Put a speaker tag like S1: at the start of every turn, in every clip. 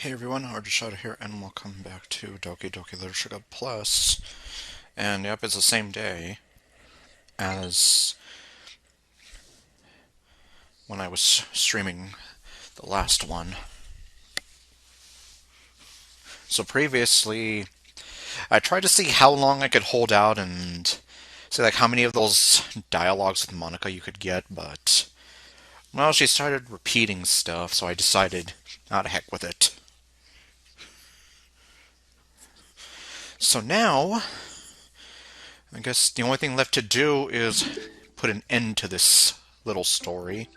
S1: Hey everyone, ArdrethShadow here, and welcome back to Doki Literature Club Plus. And yep, it's the same day as when I was streaming the last one. So previously, I tried to see how long I could hold out and see like how many of those dialogues with Monica you could get, but well, she started repeating stuff, so I decided, not to heck with it. So now, I guess the only thing left to do is put an end to this little story.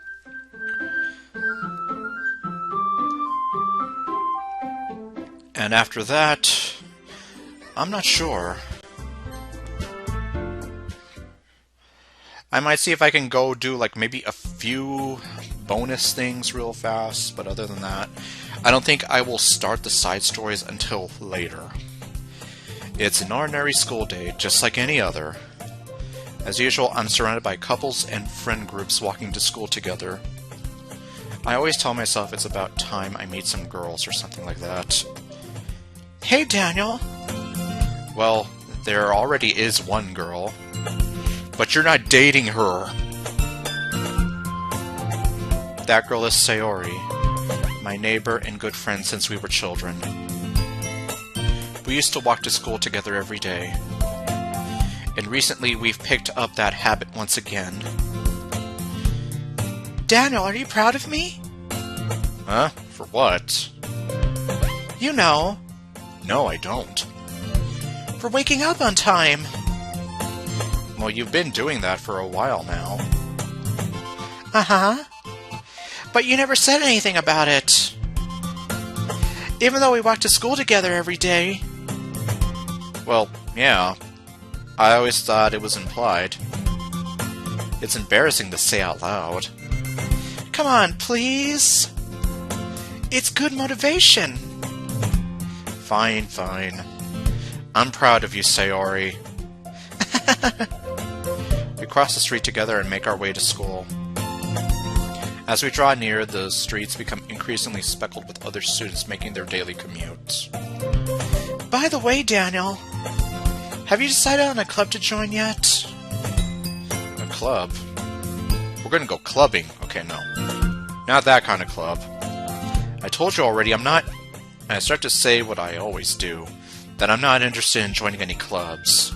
S1: And after that, I'm not sure. I might see if I can go do like maybe a few bonus things real fast, but other than that, I don't think I will start the side stories until later. It's an ordinary school day, just like any other. As usual, I'm surrounded by couples and friend groups walking to school together. I always tell myself it's about time I meet some girls or something like that. Hey, Daniel! Well, there already is one girl. But you're not dating her! That girl is Sayori, my neighbor and good friend since we were children. We used to walk to school together every day. And recently we've picked up that habit once again. Daniel, are you proud of me? Huh? For what? You know. No, I don't. For waking up on time. Well, you've been doing that for a while now. Uh-huh. But you never said anything about it. Even though we walk to school together every day. Well, yeah. I always thought it was implied. It's embarrassing to say out loud. Come on, please. It's good motivation. Fine, fine. I'm proud of you, Sayori. We cross the street together and make our way to school. As we draw near, the streets become increasingly speckled with other students making their daily commute. By the way, Daniel, have you decided on a club to join yet? A club? We're gonna go clubbing. Okay, no. Not that kind of club. I told you already, I'm not... I start to say what I always do, that I'm not interested in joining any clubs.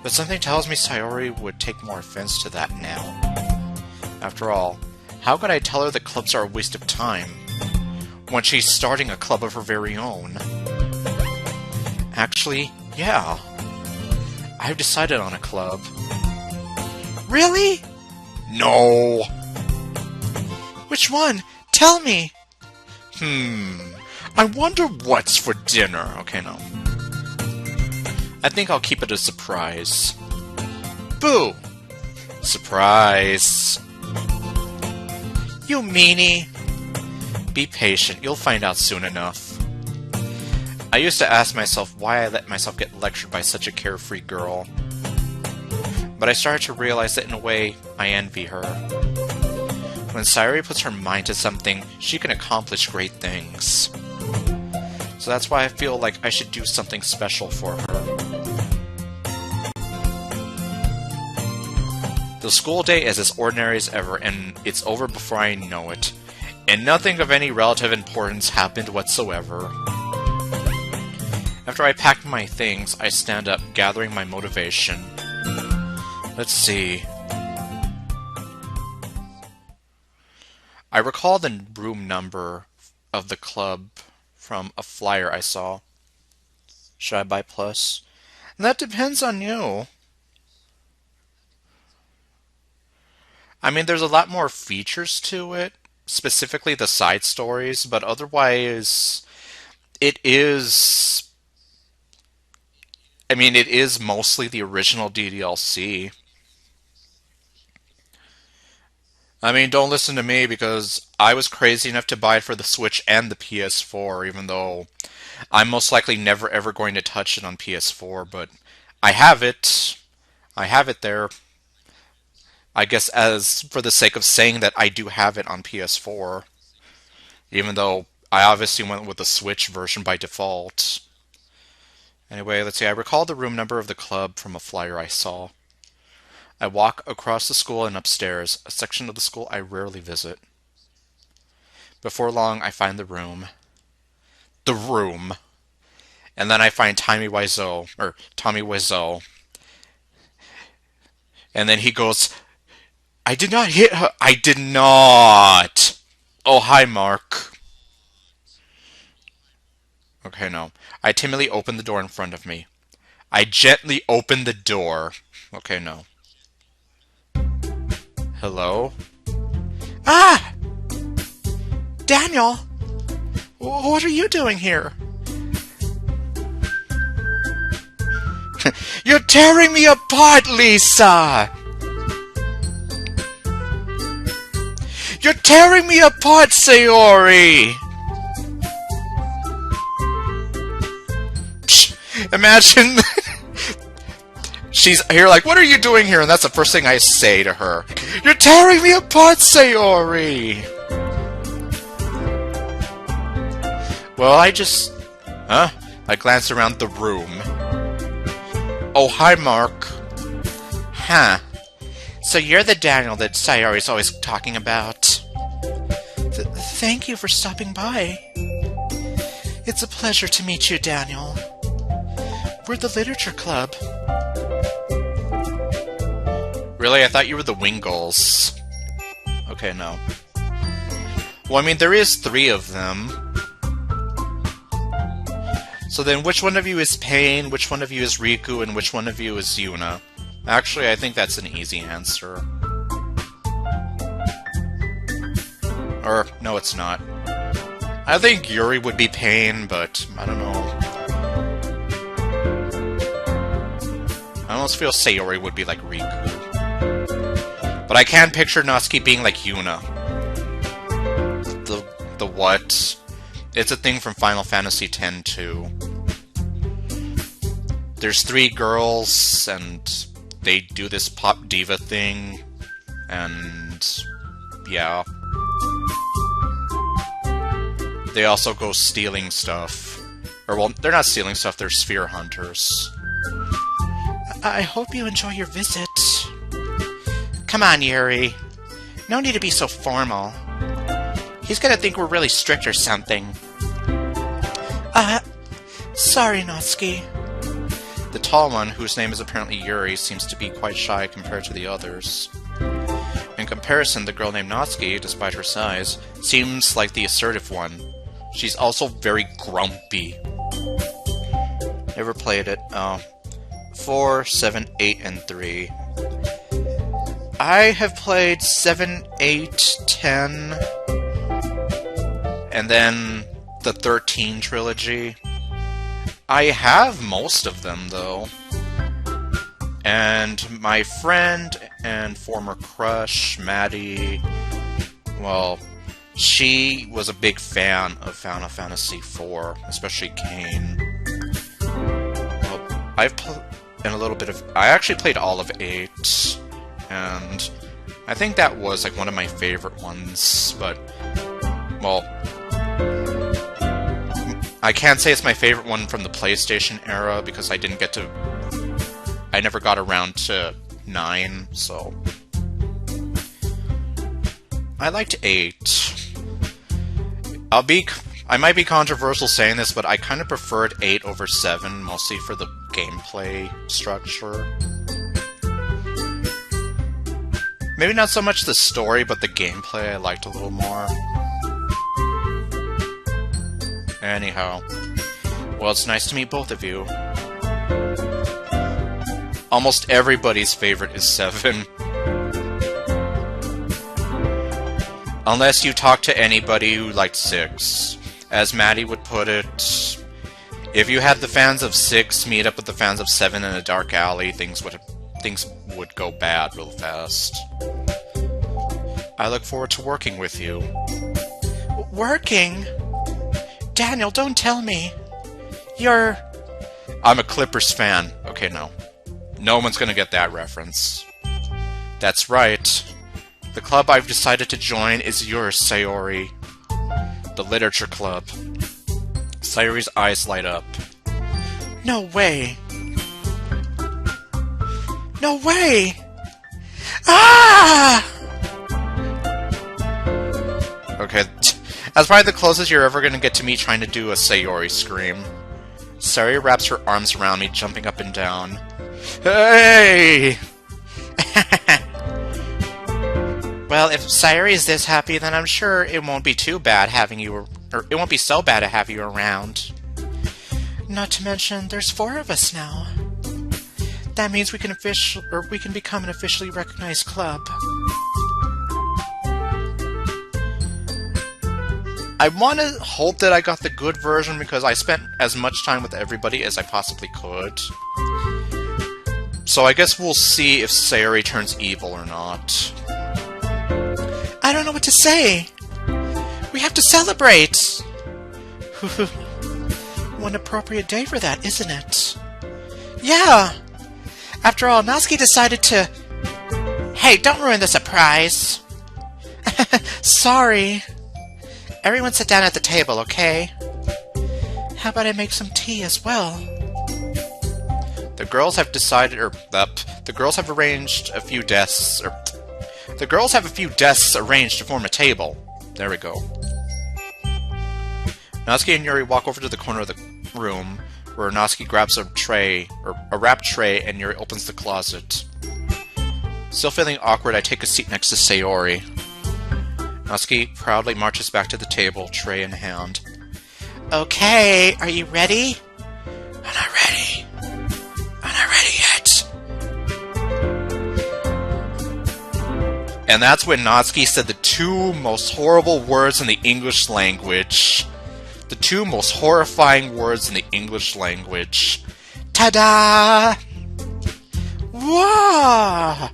S1: But something tells me Sayori would take more offense to that now. After all, how could I tell her that clubs are a waste of time, when she's starting a club of her very own? Actually, yeah. I've decided on a club. Really? No! Which one? Tell me! I wonder what's for dinner. Okay, no. I think I'll keep it a surprise. Boo! Surprise! You meanie! Be patient, you'll find out soon enough. I used to ask myself why I let myself get lectured by such a carefree girl. But I started to realize that in a way, I envy her. When Sayori puts her mind to something, she can accomplish great things. So that's why I feel like I should do something special for her. The school day is as ordinary as ever, and it's over before I know it. And nothing of any relative importance happened whatsoever. After I pack my things, I stand up, gathering my motivation. Let's see. I recall the room number of the club from a flyer I saw. Should I buy plus? And that depends on you. I mean, there's a lot more features to it, specifically the side stories, but otherwise, it is... I mean, it is mostly the original DDLC. I mean, don't listen to me because I was crazy enough to buy it for the Switch and the PS4, even though I'm most likely never ever going to touch it on PS4, but I have it. I have it there. I guess as for the sake of saying that I do have it on PS4, even though I obviously went with the Switch version by default. Anyway, let's see. I recall the room number of the club from a flyer I saw. I walk across the school and upstairs, a section of the school I rarely visit. Before long, I find the room. The room. And then I find Tommy Wiseau. And then he goes, I did not hit her. I did not. Oh, hi, Mark. Okay, no. I timidly open the door in front of me. I gently open the door. Okay, no. Hello? Ah! Daniel! What are you doing here? You're tearing me apart, Lisa! You're tearing me apart, Sayori! Psh, imagine... She's here like, what are you doing here? And that's the first thing I say to her. You're tearing me apart, Sayori! Well, I just... Huh? I glance around the room. Oh, hi, Mark. Huh. So you're the Daniel that Sayori's always talking about. Thank you for stopping by. It's a pleasure to meet you, Daniel. We're the Literature Club. Really? I thought you were the Wingulls. Okay, no. Well, I mean, there is 3 of them. So then which one of you is Pain, which one of you is Riku, and which one of you is Yuna? Actually, I think that's an easy answer. Or, no, it's not. I think Yuri would be Pain, but I don't know. I almost feel Sayori would be like Riku. But I can picture Natsuki being like Yuna. The what? It's a thing from Final Fantasy X too. There's 3 girls, and they do this pop diva thing, and yeah. They also go stealing stuff. Or, well, they're not stealing stuff, they're sphere hunters. I hope you enjoy your visit. Come on, Yuri. No need to be so formal. He's gonna think we're really strict or something. Sorry, Natsuki. The tall one, whose name is apparently Yuri, seems to be quite shy compared to the others. In comparison, the girl named Natsuki, despite her size, seems like the assertive one. She's also very grumpy. Never played it. 4, 7, 8, and 3. I have played 7, 8, 10, and then the 13 trilogy. I have most of them, though. And my friend and former crush, Maddie, well, she was a big fan of Final Fantasy IV, especially Kain. Well, I actually played all of 8, and I think that was like one of my favorite ones, but, well, I can't say it's my favorite one from the PlayStation era because I never got around to 9, so I liked 8. I might be controversial saying this, but I kind of preferred 8 over 7, mostly for the gameplay structure. Maybe not so much the story, but the gameplay I liked a little more. Anyhow, well, it's nice to meet both of you. Almost everybody's favorite is 7. Unless you talk to anybody who liked 6. As Maddie would put it, if you had the fans of 6 meet up with the fans of 7 in a dark alley, things would go bad real fast. I look forward to working with you. Working? Daniel, don't tell me. I'm a Clippers fan. Okay, no. No one's gonna get that reference. That's right. The club I've decided to join is yours, Sayori. The literature club. Sayori's eyes light up. No way! No way! Ah! Okay, that's probably the closest you're ever gonna get to me trying to do a Sayori scream. Sayori wraps her arms around me, jumping up and down. Hey! Well, if Sayori is this happy, then I'm sure it won't be too bad having you, or it won't be so bad to have you around. Not to mention, there's 4 of us now. That means we can become an officially recognized club. I want to hope that I got the good version because I spent as much time with everybody as I possibly could. So I guess we'll see if Sayori turns evil or not. I don't know what to say. We have to celebrate. One appropriate day for that, isn't it? Yeah. After all, Natsuki decided to... Hey, don't ruin the surprise. Sorry. Everyone sit down at the table, okay? How about I make some tea as well? The girls have decided, the girls have arranged a few desks, the girls have a few desks arranged to form a table. There we go. Natsuki and Yuri walk over to the corner of the room, where Natsuki grabs a tray, or a wrapped tray, and Yuri opens the closet. Still feeling awkward, I take a seat next to Sayori. Natsuki proudly marches back to the table, tray in hand. Okay, are you ready? I'm not ready. I'm not ready yet. And that's when Natsuki said the 2 most horrible words in the English language. The 2 most horrifying words in the English language. Ta-da! Whoa!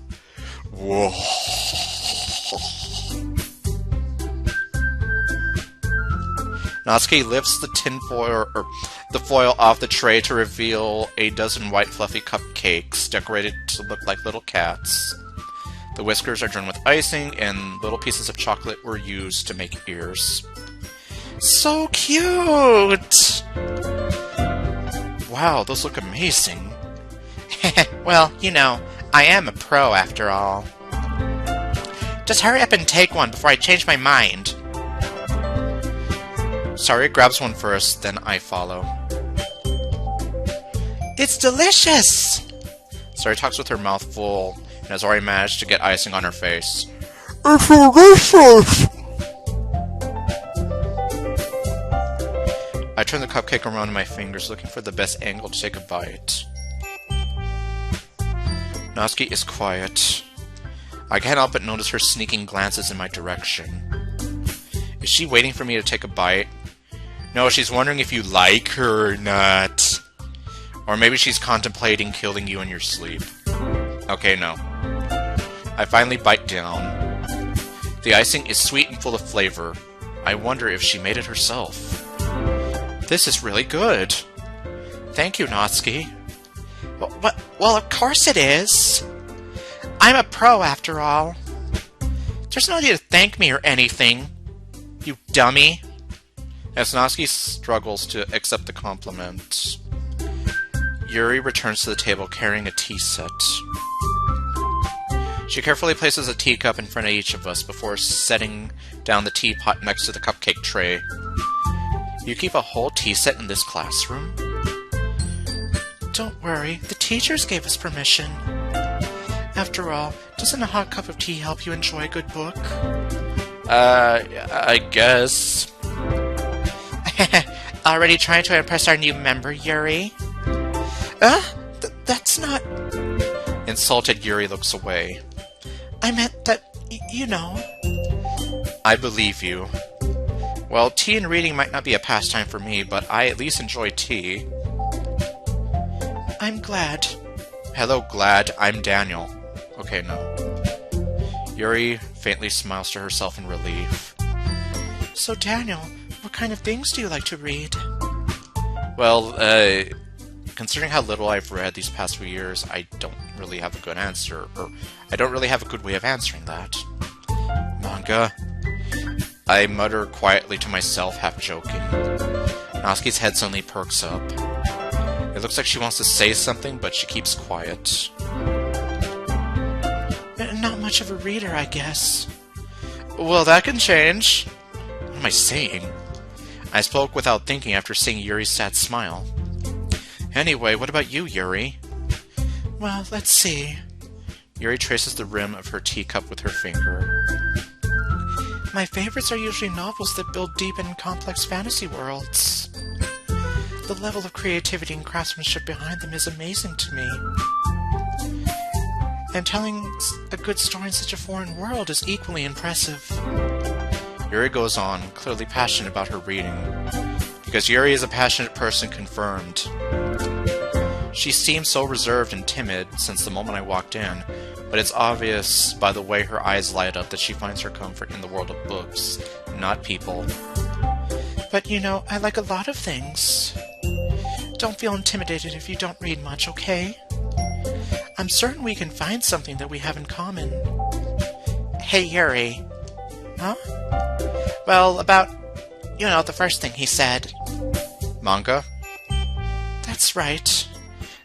S1: Whoa. Natsuki lifts the the foil off the tray to reveal a dozen white fluffy cupcakes decorated to look like little cats. The whiskers are drawn with icing, and little pieces of chocolate were used to make ears. So cute! Wow, those look amazing. Well, you know, I am a pro after all. Just hurry up and take one before I change my mind. Sayori grabs one first, then I follow. It's delicious! Sayori talks with her mouth full, and has already managed to get icing on her face. It's delicious! I turn the cupcake around in my fingers, looking for the best angle to take a bite. Natsuki is quiet. I can't help but notice her sneaking glances in my direction. Is she waiting for me to take a bite? No, she's wondering if you like her or not. Or maybe she's contemplating killing you in your sleep. Okay, no. I finally bite down. The icing is sweet and full of flavor. I wonder if she made it herself. This is really good. Thank you, Natsuki. Well, of course it is. I'm a pro, after all. There's no need to thank me or anything, you dummy. As Natsuki struggles to accept the compliment, Yuri returns to the table carrying a tea set. She carefully places a teacup in front of each of us before setting down the teapot next to the cupcake tray. You keep a whole tea set in this classroom? Don't worry, the teachers gave us permission. After all, doesn't a hot cup of tea help you enjoy a good book? I guess. Already trying to impress our new member, Yuri? That's not... Insulted, Yuri looks away. I meant that, you know... I believe you. Well, tea and reading might not be a pastime for me, but I at least enjoy tea. I'm glad. Hello, Glad. I'm Daniel. Okay, no. Yuri faintly smiles to herself in relief. So, Daniel, what kind of things do you like to read? Well, considering how little I've read these past few years, I don't really have a good answer, or I don't really have a good way of answering that. Manga. I mutter quietly to myself, half joking. Natsuki's head suddenly perks up. It looks like she wants to say something, but she keeps quiet.
S2: Not much of a reader, I guess.
S1: Well, that can change. What am I saying? I spoke without thinking after seeing Yuri's sad smile. Anyway, what about you, Yuri?
S2: Well, let's see.
S1: Yuri traces the rim of her teacup with her finger.
S2: My favorites are usually novels that build deep and complex fantasy worlds. The level of creativity and craftsmanship behind them is amazing to me. And telling a good story in such a foreign world is equally impressive.
S1: Yuri goes on, clearly passionate about her reading. Because Yuri is a passionate person, confirmed. She seems so reserved and timid since the moment I walked in, but it's obvious by the way her eyes light up that she finds her comfort in the world of books, not people.
S2: But you know, I like a lot of things. Don't feel intimidated if you don't read much, okay? I'm certain we can find something that we have in common.
S1: Hey, Yuri.
S2: Huh? Well, about, the first thing he said.
S1: Manga?
S2: That's right.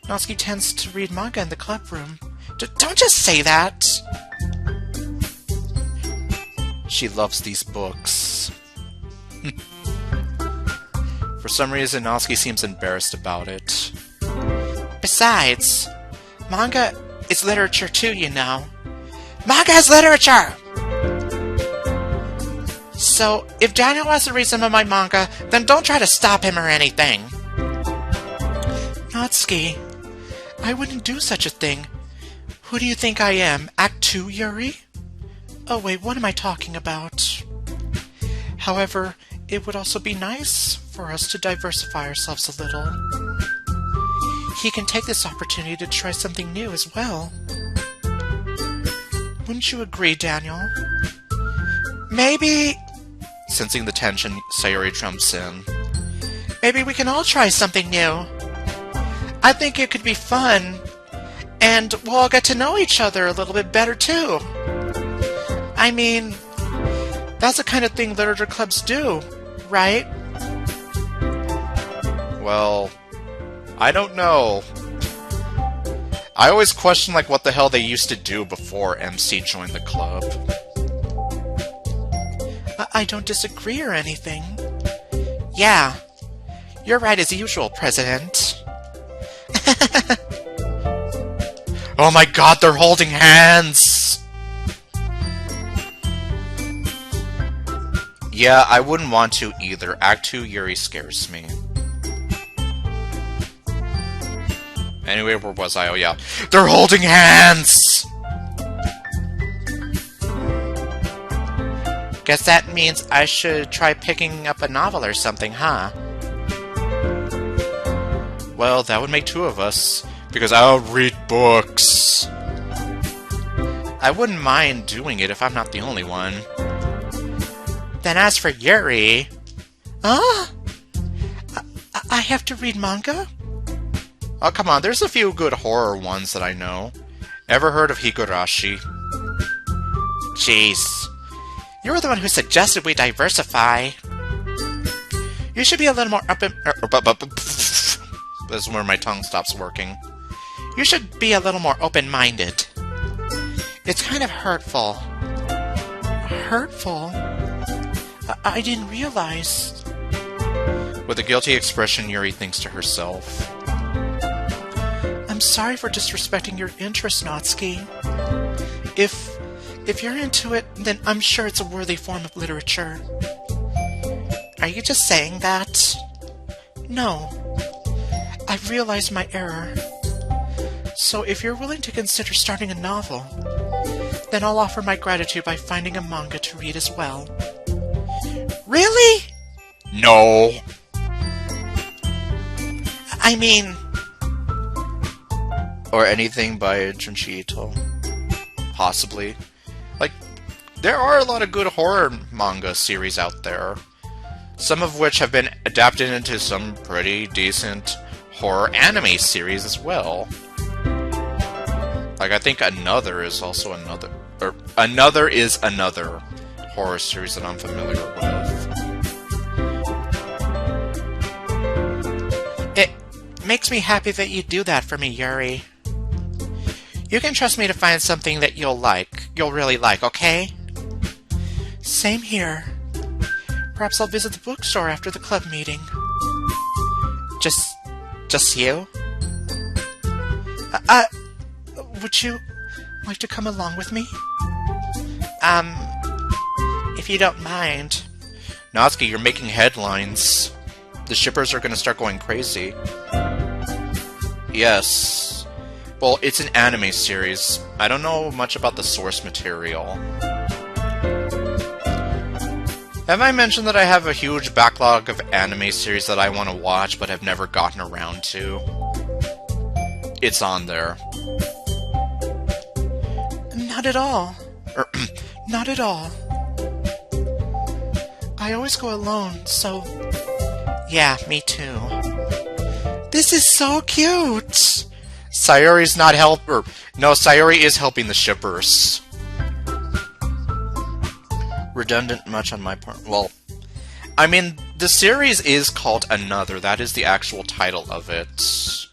S2: Natsuki tends to read manga in the club room. Don't just say that!
S1: She loves these books. For some reason, Natsuki seems embarrassed about it.
S2: Besides, manga is literature too, you know. Manga is literature! So, if Daniel wants to read some of my manga, then don't try to stop him or anything. Natsuki, I wouldn't do such a thing. Who do you think I am? Act 2, Yuri? Oh wait, what am I talking about? However, it would also be nice for us to diversify ourselves a little. He can take this opportunity to try something new as well. Wouldn't you agree, Daniel? Maybe...
S1: Sensing the tension, Sayori jumps in.
S2: Maybe we can all try something new. I think it could be fun. And we'll all get to know each other a little bit better, too. I mean, that's the kind of thing literature clubs do, right?
S1: Well, I don't know. I always question, what the hell they used to do before MC joined the club.
S2: I don't disagree or anything. Yeah, you're right as usual, President.
S1: Oh my god, they're holding hands! Yeah, I wouldn't want to either. Act 2 Yuri scares me. Anyway, where was I? Oh yeah. They're holding hands!
S2: Guess that means I should try picking up a novel or something, huh?
S1: Well, that would make 2 of us. Because I'll read books. I wouldn't mind doing it if I'm not the only one.
S2: Then as for Yuri... Huh? I have to read manga?
S1: Oh, come on, there's a few good horror ones that I know. Ever heard of Higurashi?
S2: Jeez. You were the one who suggested we diversify. You should be a little more up in...
S1: This is where my tongue stops working.
S2: You should be a little more open-minded. It's kind of hurtful. Hurtful? I didn't realize.
S1: With a guilty expression, Yuri thinks to herself.
S2: I'm sorry for disrespecting your interest, Natsuki. If you're into it, then I'm sure it's a worthy form of literature. Are you just saying that? No. I've realized my error. So if you're willing to consider starting a novel, then I'll offer my gratitude by finding a manga to read as well. Really?
S1: No.
S2: I mean...
S1: Or anything by Junji Ito. Possibly. There are a lot of good horror manga series out there. Some of which have been adapted into some pretty decent horror anime series as well. I think Another is also another... Or Another is Another horror series that I'm familiar with.
S2: It makes me happy that you do that for me, Yuri. You can trust me to find something that you'll really like, okay? Same here. Perhaps I'll visit the bookstore after the club meeting. Just you? Would you like to come along with me? If you don't mind.
S1: Natsuki, you're making headlines. The shippers are gonna start going crazy. Yes. Well, it's an anime series. I don't know much about the source material. Have I mentioned that I have a huge backlog of anime series that I want to watch but have never gotten around to? It's on there.
S2: Not at all. Not at all. I always go alone, so... Yeah, me too. This is so cute!
S1: Sayori's not No, Sayori is helping the shippers. Redundant much on my part. Well, I mean, the series is called Another. That is the actual title of it.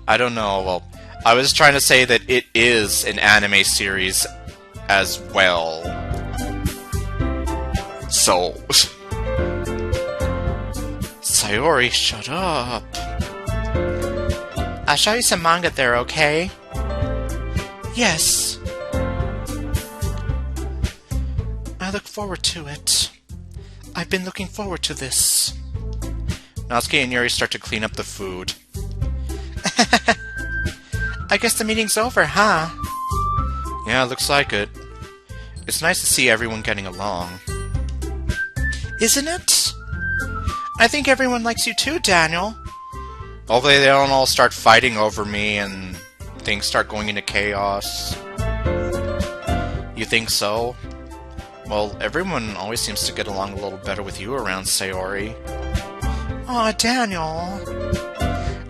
S1: I don't know. Well, I was trying to say that it is an anime series as well. So... Sayori, shut up.
S2: I'll show you some manga there, okay? Yes. I look forward to it. I've been looking forward to this.
S1: Natsuki and Yuri start to clean up the food.
S2: I guess the meeting's over, huh?
S1: Yeah, looks like it. It's nice to see everyone getting along.
S2: Isn't it? I think everyone likes you too, Daniel.
S1: Hopefully they don't all start fighting over me and things start going into chaos. You think so? Well, everyone always seems to get along a little better with you around, Sayori.
S2: Aw, Daniel.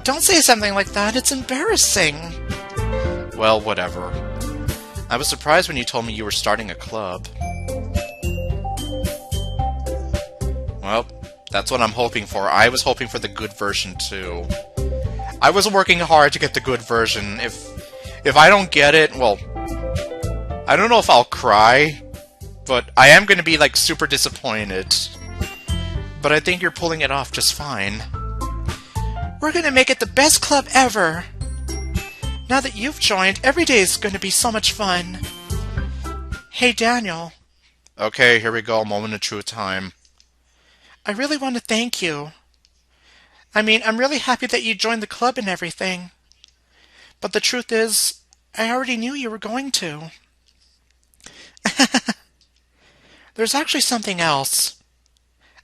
S2: Don't say something like that, it's embarrassing.
S1: Well, whatever. I was surprised when you told me you were starting a club. Well, that's what I'm hoping for. I was hoping for the good version, too. I was working hard to get the good version. If I don't get it, well... I don't know if I'll cry, but I am going to be, like, super disappointed. But I think you're pulling it off just fine.
S2: We're gonna make it the best club ever! Now that you've joined, every day is gonna be so much fun. Hey, Daniel.
S1: Okay, here we go. Moment of truth time.
S2: I really want to thank you. I mean, I'm really happy that you joined the club and everything. But the truth is, I already knew you were going to. There's actually something else.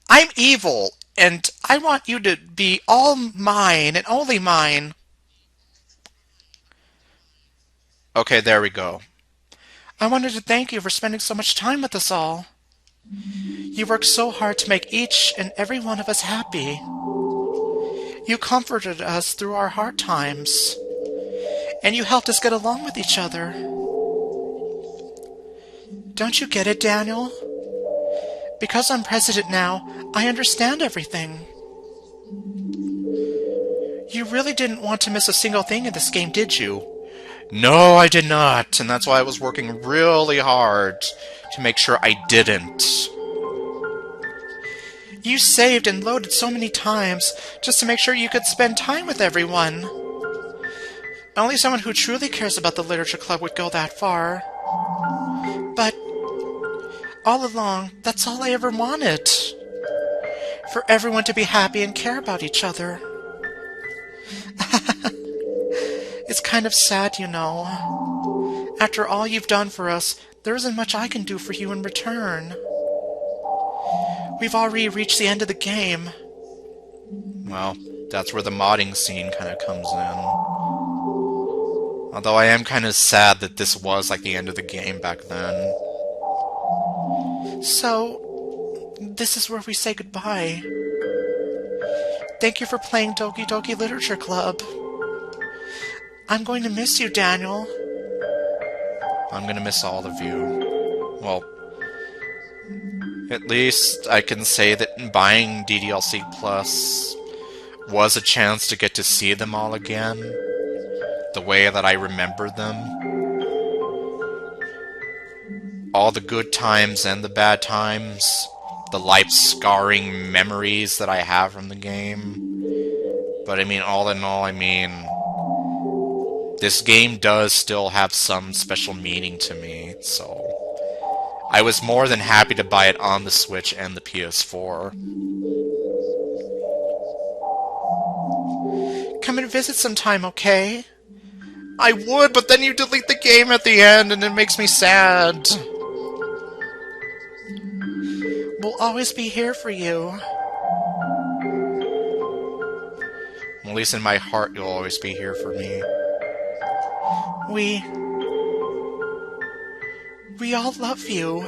S2: I'm evil, and I want you to be all mine and only mine.
S1: Okay, there we go.
S2: I wanted to thank you for spending so much time with us all. You worked so hard to make each and every one of us happy. You comforted us through our hard times, and you helped us get along with each other. Don't you get it, Daniel? Because I'm president now, I understand everything. You really didn't want to miss a single thing in this game, did you?
S1: No, I did not, and that's why I was working really hard to make sure I didn't.
S2: You saved and loaded so many times just to make sure you could spend time with everyone. Only someone who truly cares about the Literature Club would go that far. But all along, that's all I ever wanted. For everyone to be happy and care about each other. It's kind of sad, you know. After all you've done for us, there isn't much I can do for you in return. We've already reached the end of the game.
S1: Well, that's where the modding scene kind of comes in. Although I am kind of sad that this was like the end of the game back then.
S2: So, this is where we say goodbye. Thank you for playing Doki Doki Literature Club. I'm going to miss you, Daniel.
S1: I'm gonna miss all of you. Well, At least I can say that buying DDLC Plus was a chance to get to see them all again, the way that I remember them. All the good times and the bad times, the life-scarring memories that I have from the game. But I mean, all in all, this game does still have some special meaning to me, so I was more than happy to buy it on the Switch and the PS4.
S2: Come and visit sometime, okay?
S1: I would, but then you delete the game at the end and it makes me sad.
S2: We'll always be here for you.
S1: At least in my heart, you'll always be here for me.
S2: We all love you.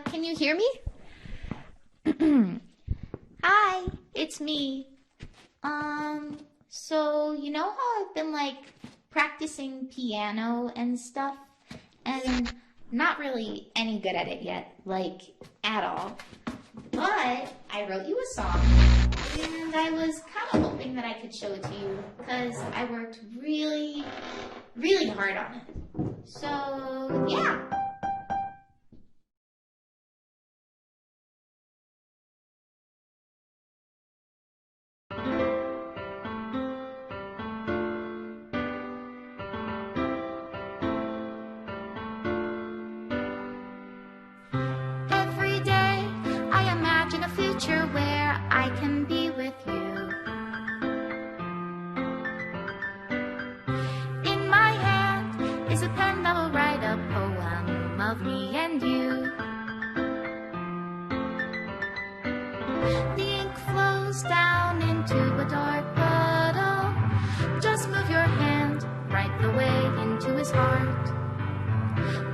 S3: Can you hear me? Hi, it's me. So you know how I've been practicing piano and stuff, and not really any good at it yet, at all. But I wrote you a song, and I was kind of hoping that I could show it to you, because I worked really, really hard on it. So, yeah. Every day I imagine a future where I can be with you. In my hand is a pen that will write a poem of me and you. The ink flows down into a dark puddle. Just move your hand right the way into his heart.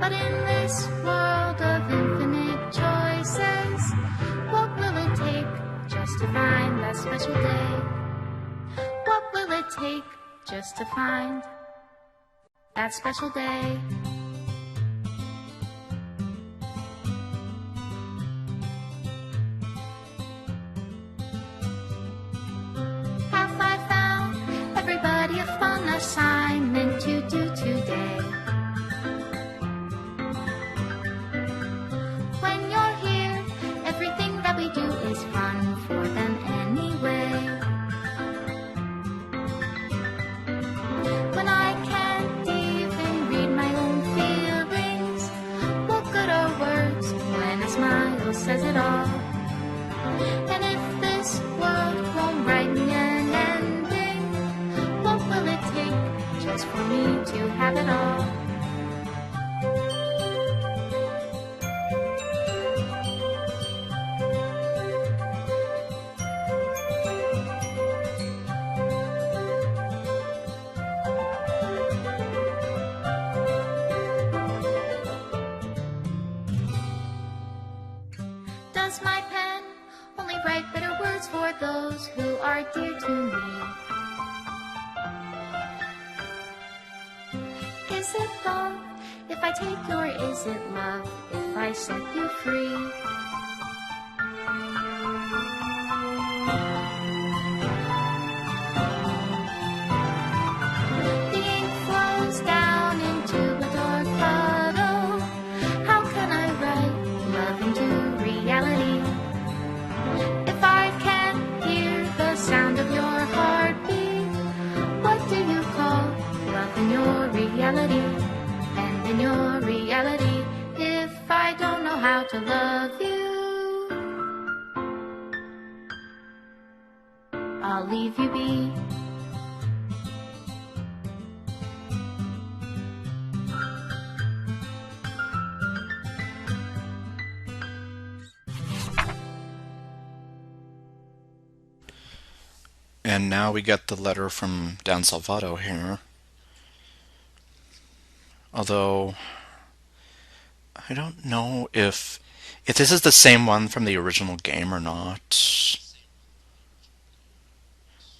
S3: But in this world of infinite choices, what will it take just to find that special day? What will it take just to find that special day? Have I found everybody a fun assignment to do today? When you're here, everything that we do is fun for them anyway. When I can't even read my own feelings, what good are words when a smile says it all? And if this world won't write me an ending, what will it take just for me to have it all? Does my pen only write better words for those who are dear to me? Is it love if I take you, or is it love if I set you free? The ink flows down into a dark puddle. How can I write love into reality? If I can't hear the sound of your heartbeat, what do you call love in your reality? And in your reality, if I don't know how to love you, I'll leave you be.
S1: And now we get the letter from Dan Salvato here. Although, I don't know if if this is the same one from the original game or not.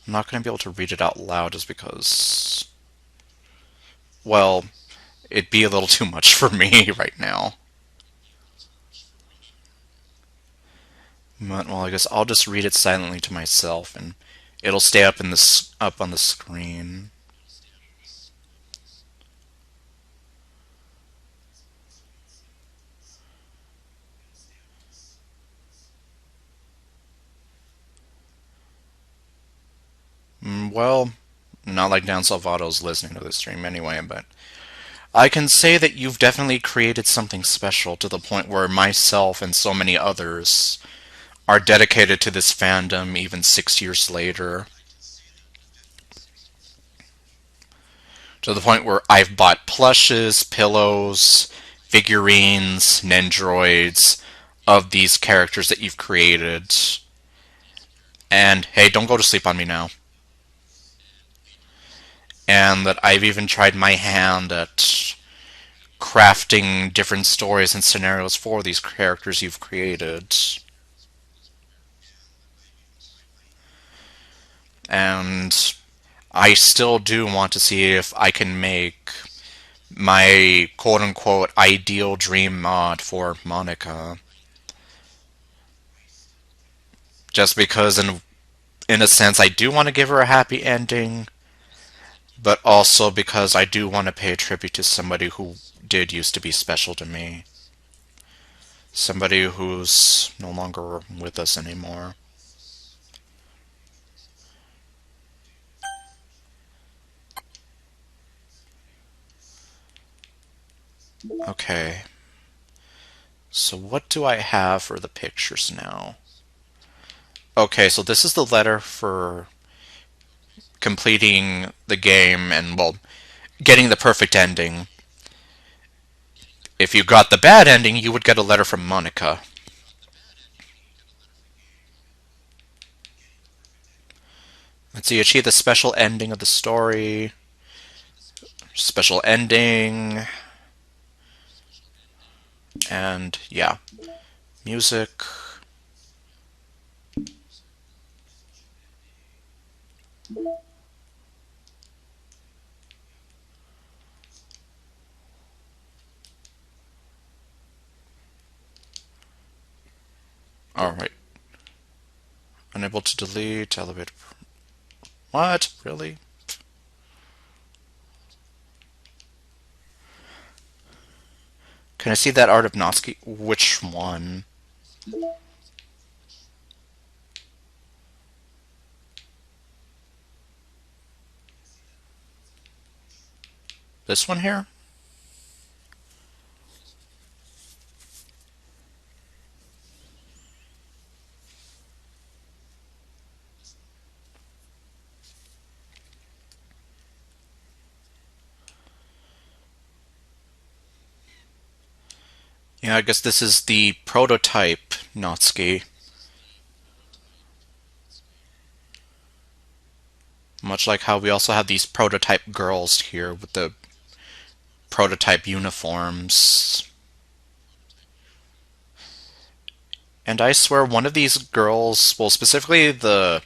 S1: I'm not going to be able to read it out loud just because, well, it'd be a little too much for me right now. But, well, I guess I'll just read it silently to myself, and it'll stay up up on the screen. Well, not like Dan Salvato's listening to this stream anyway, but I can say that you've definitely created something special to the point where myself and so many others are dedicated to this fandom even 6 years later. To the point where I've bought plushes, pillows, figurines, Nendroids of these characters that you've created. And hey, don't go to sleep on me now. And that I've even tried my hand at crafting different stories and scenarios for these characters you've created. And I still do want to see if I can make my quote-unquote ideal dream mod for Monica. Just because in a sense I do want to give her a happy ending, but also because I do want to pay a tribute to somebody who did used to be special to me. Somebody who's no longer with us anymore. Okay. So what do I have for the pictures now? Okay, so this is the letter for completing the game and, well, getting the perfect ending. If you got the bad ending, you would get a letter from Monica. Let's see, achieve the special ending of the story. Special ending. And yeah. Music. Alright. Unable to delete, elevator. What? Really? Can I see that art of Notsky? Which one? This one here? Yeah, I guess this is the prototype Notsky. Much like how we also have these prototype girls here with the prototype uniforms. And I swear one of these girls, well, specifically the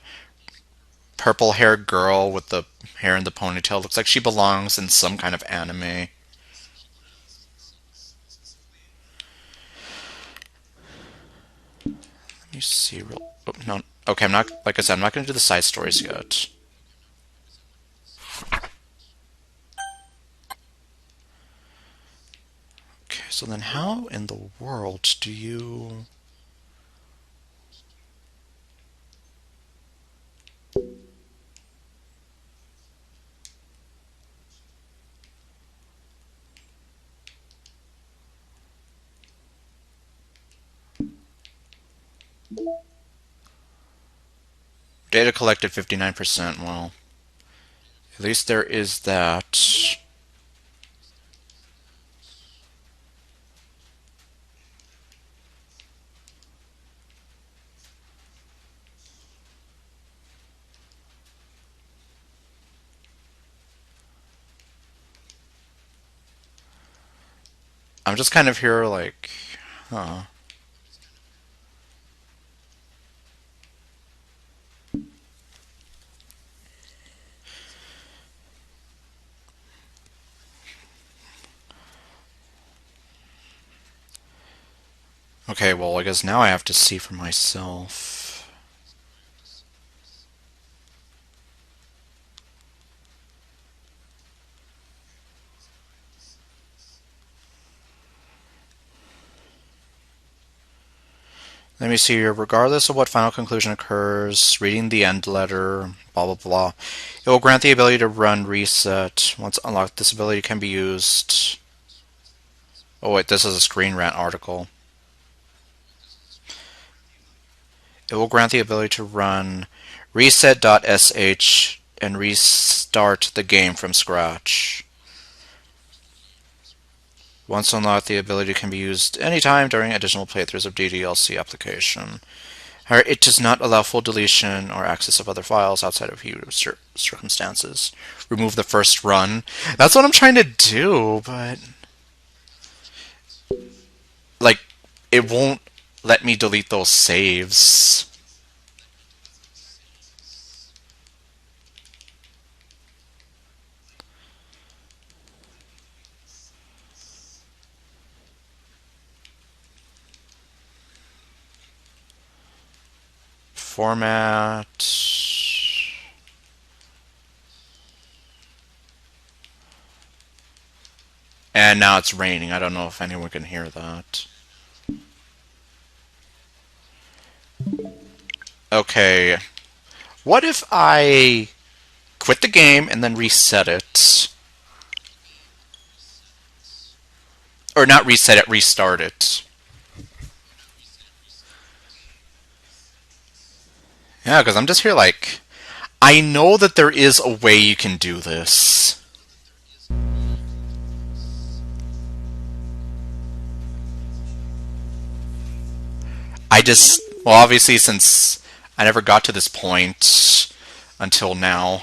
S1: purple-haired girl with the hair in the ponytail, looks like she belongs in some kind of anime. Let me see. Oh, no. Okay, I'm not. Like I said, I'm not going to do the side stories yet. Okay, so then how in the world do you... Data collected 59%. Well, at least there is that. I'm just kind of here like, huh. Okay, well, I guess now I have to see for myself. Let me see here. Regardless of what final conclusion occurs, reading the end letter, blah blah blah, it will grant the ability to run reset. Once unlocked, this ability can be used. Oh wait, this is a Screen Rant article. It will grant the ability to run reset.sh and restart the game from scratch. Once unlocked, the ability can be used anytime during additional playthroughs of DDLC application. However, it does not allow full deletion or access of other files outside of few circumstances. Remove the first run. That's what I'm trying to do, but like, it won't let me delete those saves. Format. And now it's raining. I don't know if anyone can hear that. Okay. What if I quit the game and then reset it? Or not reset it, restart it. Yeah, because I'm just here like, I know that there is a way you can do this. Well, obviously, since I never got to this point until now.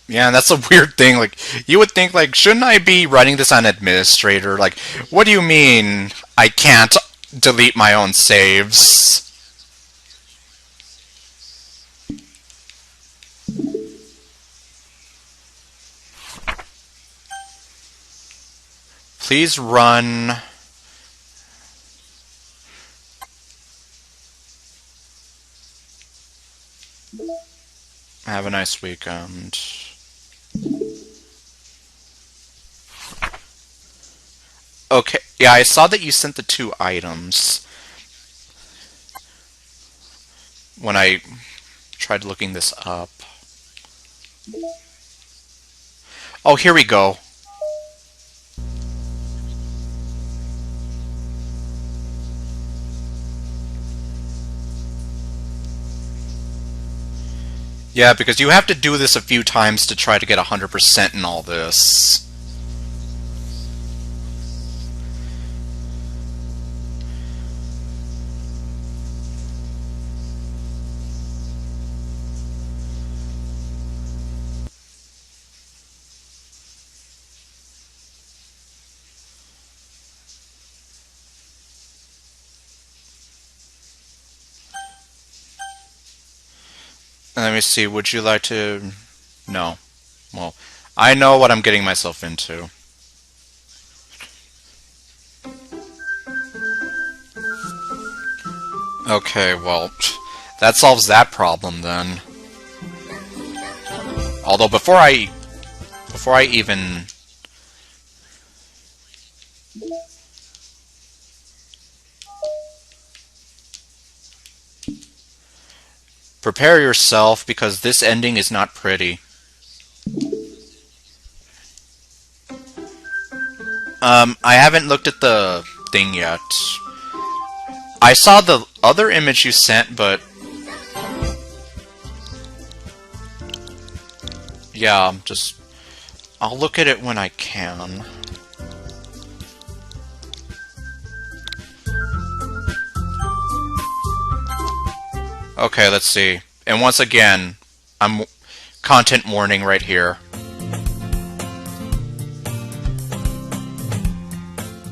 S1: Yeah, and that's a weird thing. Like, you would think, like, shouldn't I be running this on administrator? Like, what do you mean I can't delete my own saves? Please run. Have a nice weekend. Okay, yeah, I saw that you sent the 2 items when I tried looking this up. Oh, here we go. Yeah, because you have to do this a few times to try to get 100% in all this. Let me see, would you like to... No. Well, I know what I'm getting myself into. Okay, well, that solves that problem then. Although before I even... Prepare yourself, because this ending is not pretty. I haven't looked at the thing yet. I saw the other image you sent, but... Yeah, I'll look at it when I can. Okay, let's see. And once again, I'm content warning right here.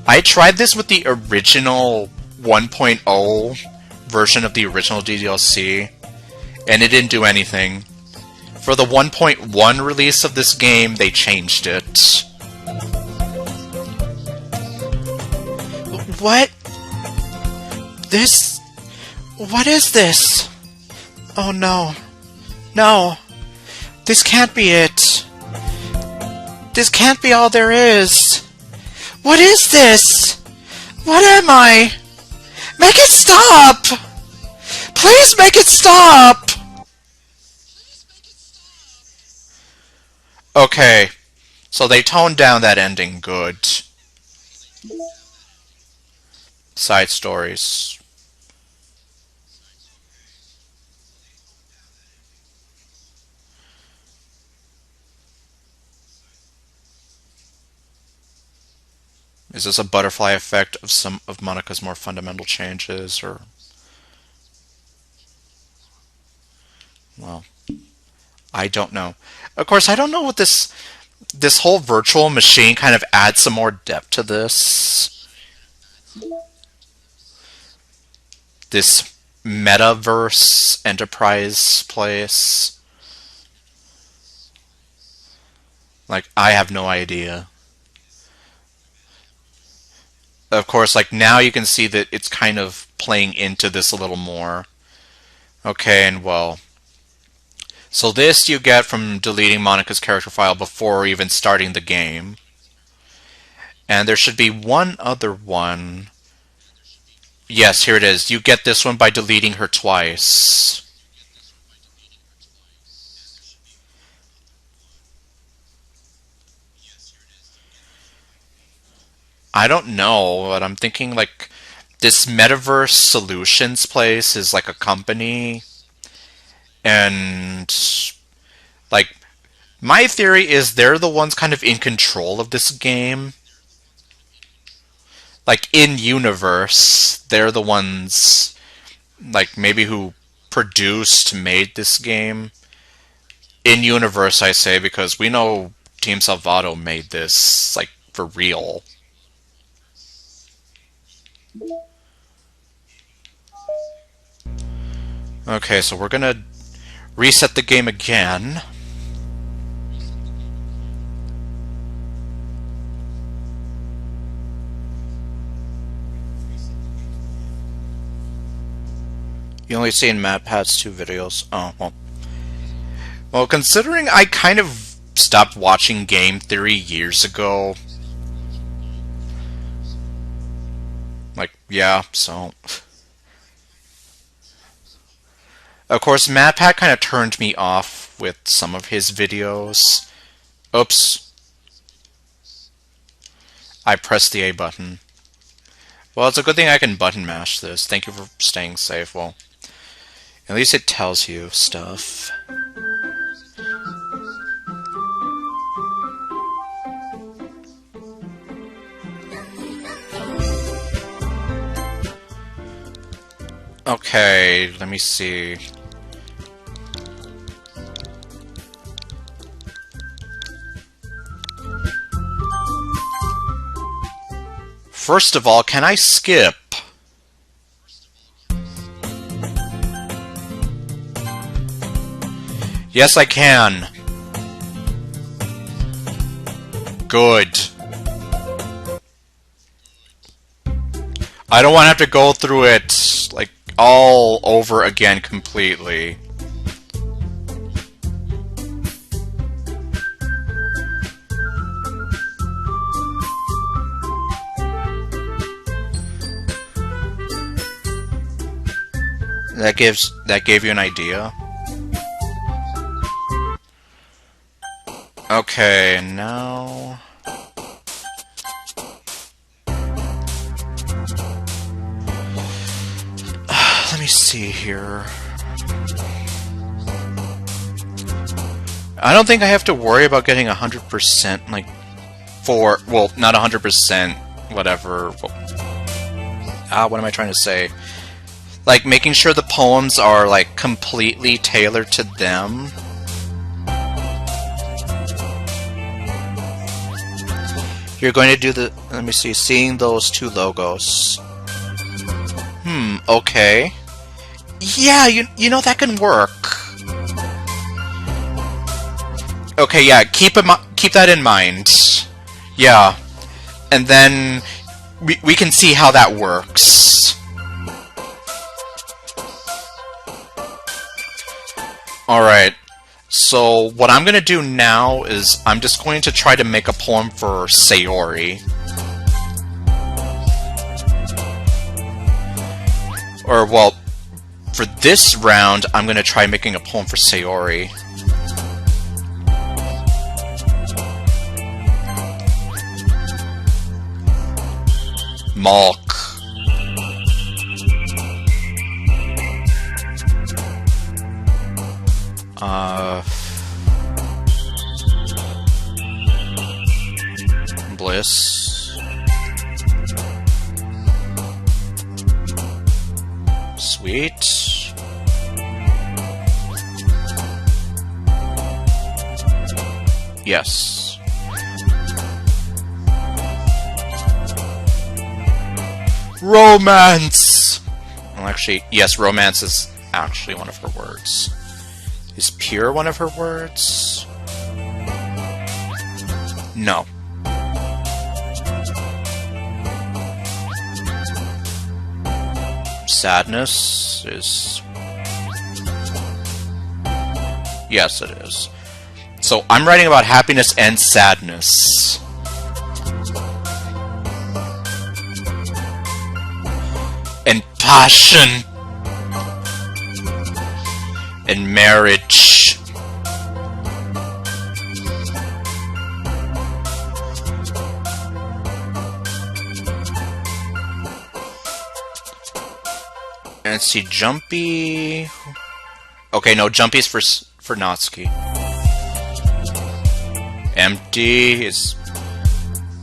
S1: I tried this with the original 1.0 version of the original DDLC, and it didn't do anything. For the 1.1 release of this game, they changed it.
S2: What? What is this? Oh no. No. This can't be it. This can't be all there is. What is this? What am I? Make it stop! Please make it stop!
S1: Okay, so they toned down that ending good. Side stories. Is this a butterfly effect of some of Monika's more fundamental changes, or... Well, I don't know. Of course, I don't know what this whole virtual machine kind of adds some more depth to this. This metaverse enterprise place. Like, I have no idea. Of course, like, now you can see that it's kind of playing into this a little more. Okay, and well... So this you get from deleting Monika's character file before even starting the game. And there should be one other one. Yes, here it is. You get this one by deleting her twice. I don't know, but I'm thinking like this Metaverse Solutions place is like a company. And like my theory is they're the ones kind of in control of this game. Like in universe, they're the ones like maybe who made this game. In universe, I say, because we know Team Salvato made this like for real. Okay, so we're gonna reset the game again. You only seen MatPat's 2 videos. Oh, well. Well, considering I kind of stopped watching game theory years ago. Like, yeah, so... Of course, MatPat kind of turned me off with some of his videos. Oops. I pressed the A button. Well, it's a good thing I can button mash this. Thank you for staying safe. Well, at least it tells you stuff. Okay, let me see. First of all, can I skip? Yes, I can. Good. I don't want to have to go through it, like, all over again completely. That gave you an idea? Okay, and now... Let me see here. I don't think I have to worry about getting 100%, like, for... Well, not 100%, whatever. What am I trying to say? Like, making sure the poems are, like, completely tailored to them. You're going to do the... Let me see. Seeing those two logos. Okay. Yeah, you know, that can work. Okay, yeah, keep that in mind. Yeah. And then we can see how that works. Alright. So, what I'm gonna do now is I'm just going to try to make a poem for Sayori. Or, well, for this round, I'm gonna try making a poem for Sayori. Malk. Bliss. Sweet. Yes. Romance! Well, actually, yes, romance is actually one of her words. Is pure one of her words? No. Sadness is... Yes, it is. So, I'm writing about happiness and sadness. And passion. And marriage. And let's see, Jumpy... Okay, no, Jumpy's for Natsuki. Empty is...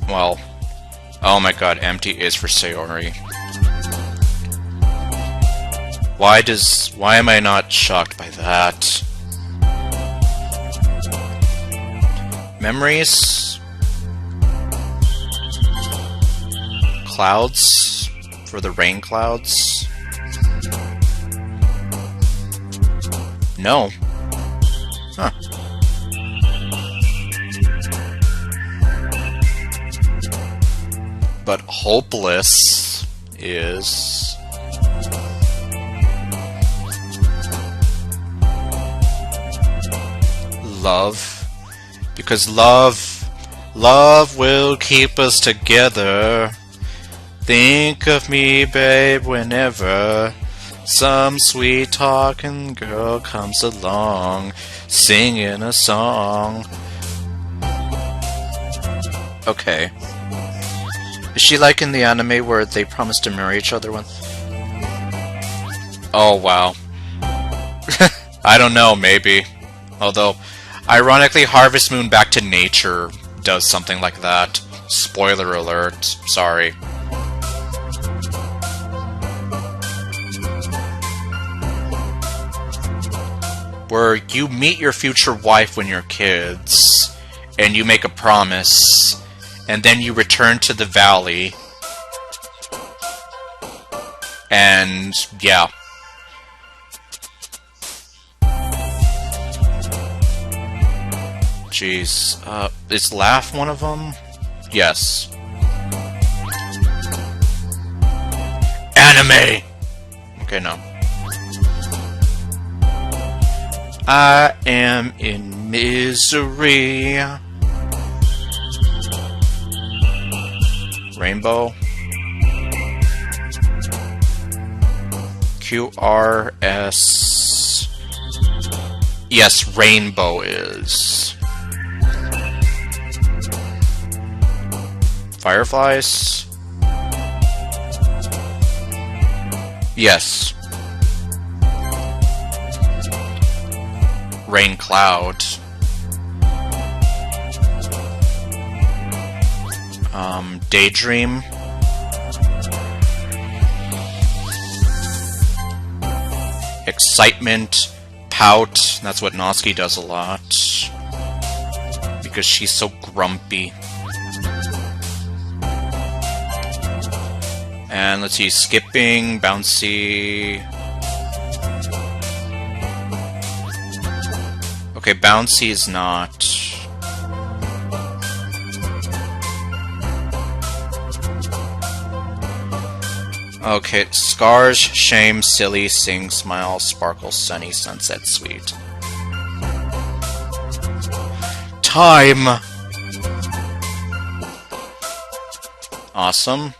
S1: Well... Oh my god, empty is for Sayori. Why am I not shocked by that? Memories? Clouds? For the rain clouds? No. Huh. But hopeless is... Love, because love will keep us together. Think of me, babe, whenever some sweet talking girl comes along, singing a song. Okay. Is she like in the anime where they promise to marry each other when... Oh, wow. I don't know, maybe. Although... Ironically, Harvest Moon Back to Nature does something like that. Spoiler alert. Sorry. Where you meet your future wife when you're kids, and you make a promise, and then you return to the valley, and yeah. Jeez. Is Laugh one of them? Yes. Anime! Okay, no. I am in misery. Rainbow. QRS. Yes, Rainbow is. Fireflies? Yes. Rain Cloud. Daydream. Excitement. Pout. That's what Natsuki does a lot. Because she's so grumpy. And let's see, skipping, bouncy. Okay, bouncy is not. Okay, scars, shame, silly, sing, smile, sparkle, sunny, sunset, sweet. Time! Awesome.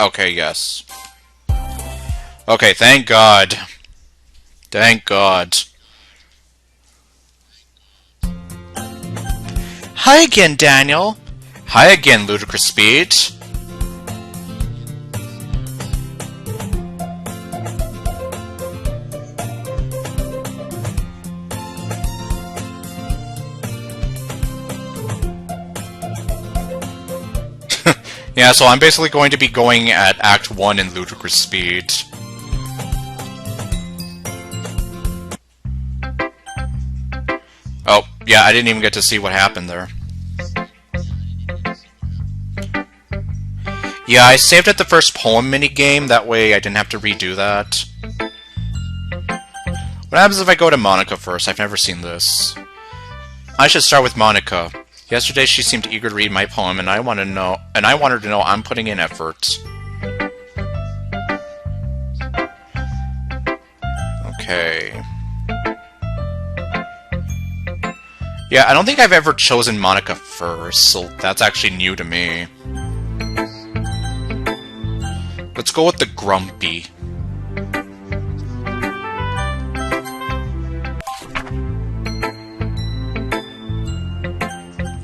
S1: Okay, yes. Okay, thank God. Thank God.
S2: Hi again, Daniel.
S1: Hi again, Ludicrous Speed. Yeah, so I'm basically going to be going at Act 1 in Ludicrous Speed. Oh, yeah, I didn't even get to see what happened there. Yeah, I saved at the first poem minigame, that way I didn't have to redo that. What happens if I go to Monica first? I've never seen this. I should start with Monica. Yesterday she seemed eager to read my poem, and I want her to know I'm putting in effort. Okay. Yeah, I don't think I've ever chosen Monica first, so that's actually new to me. Let's go with the Grumpy.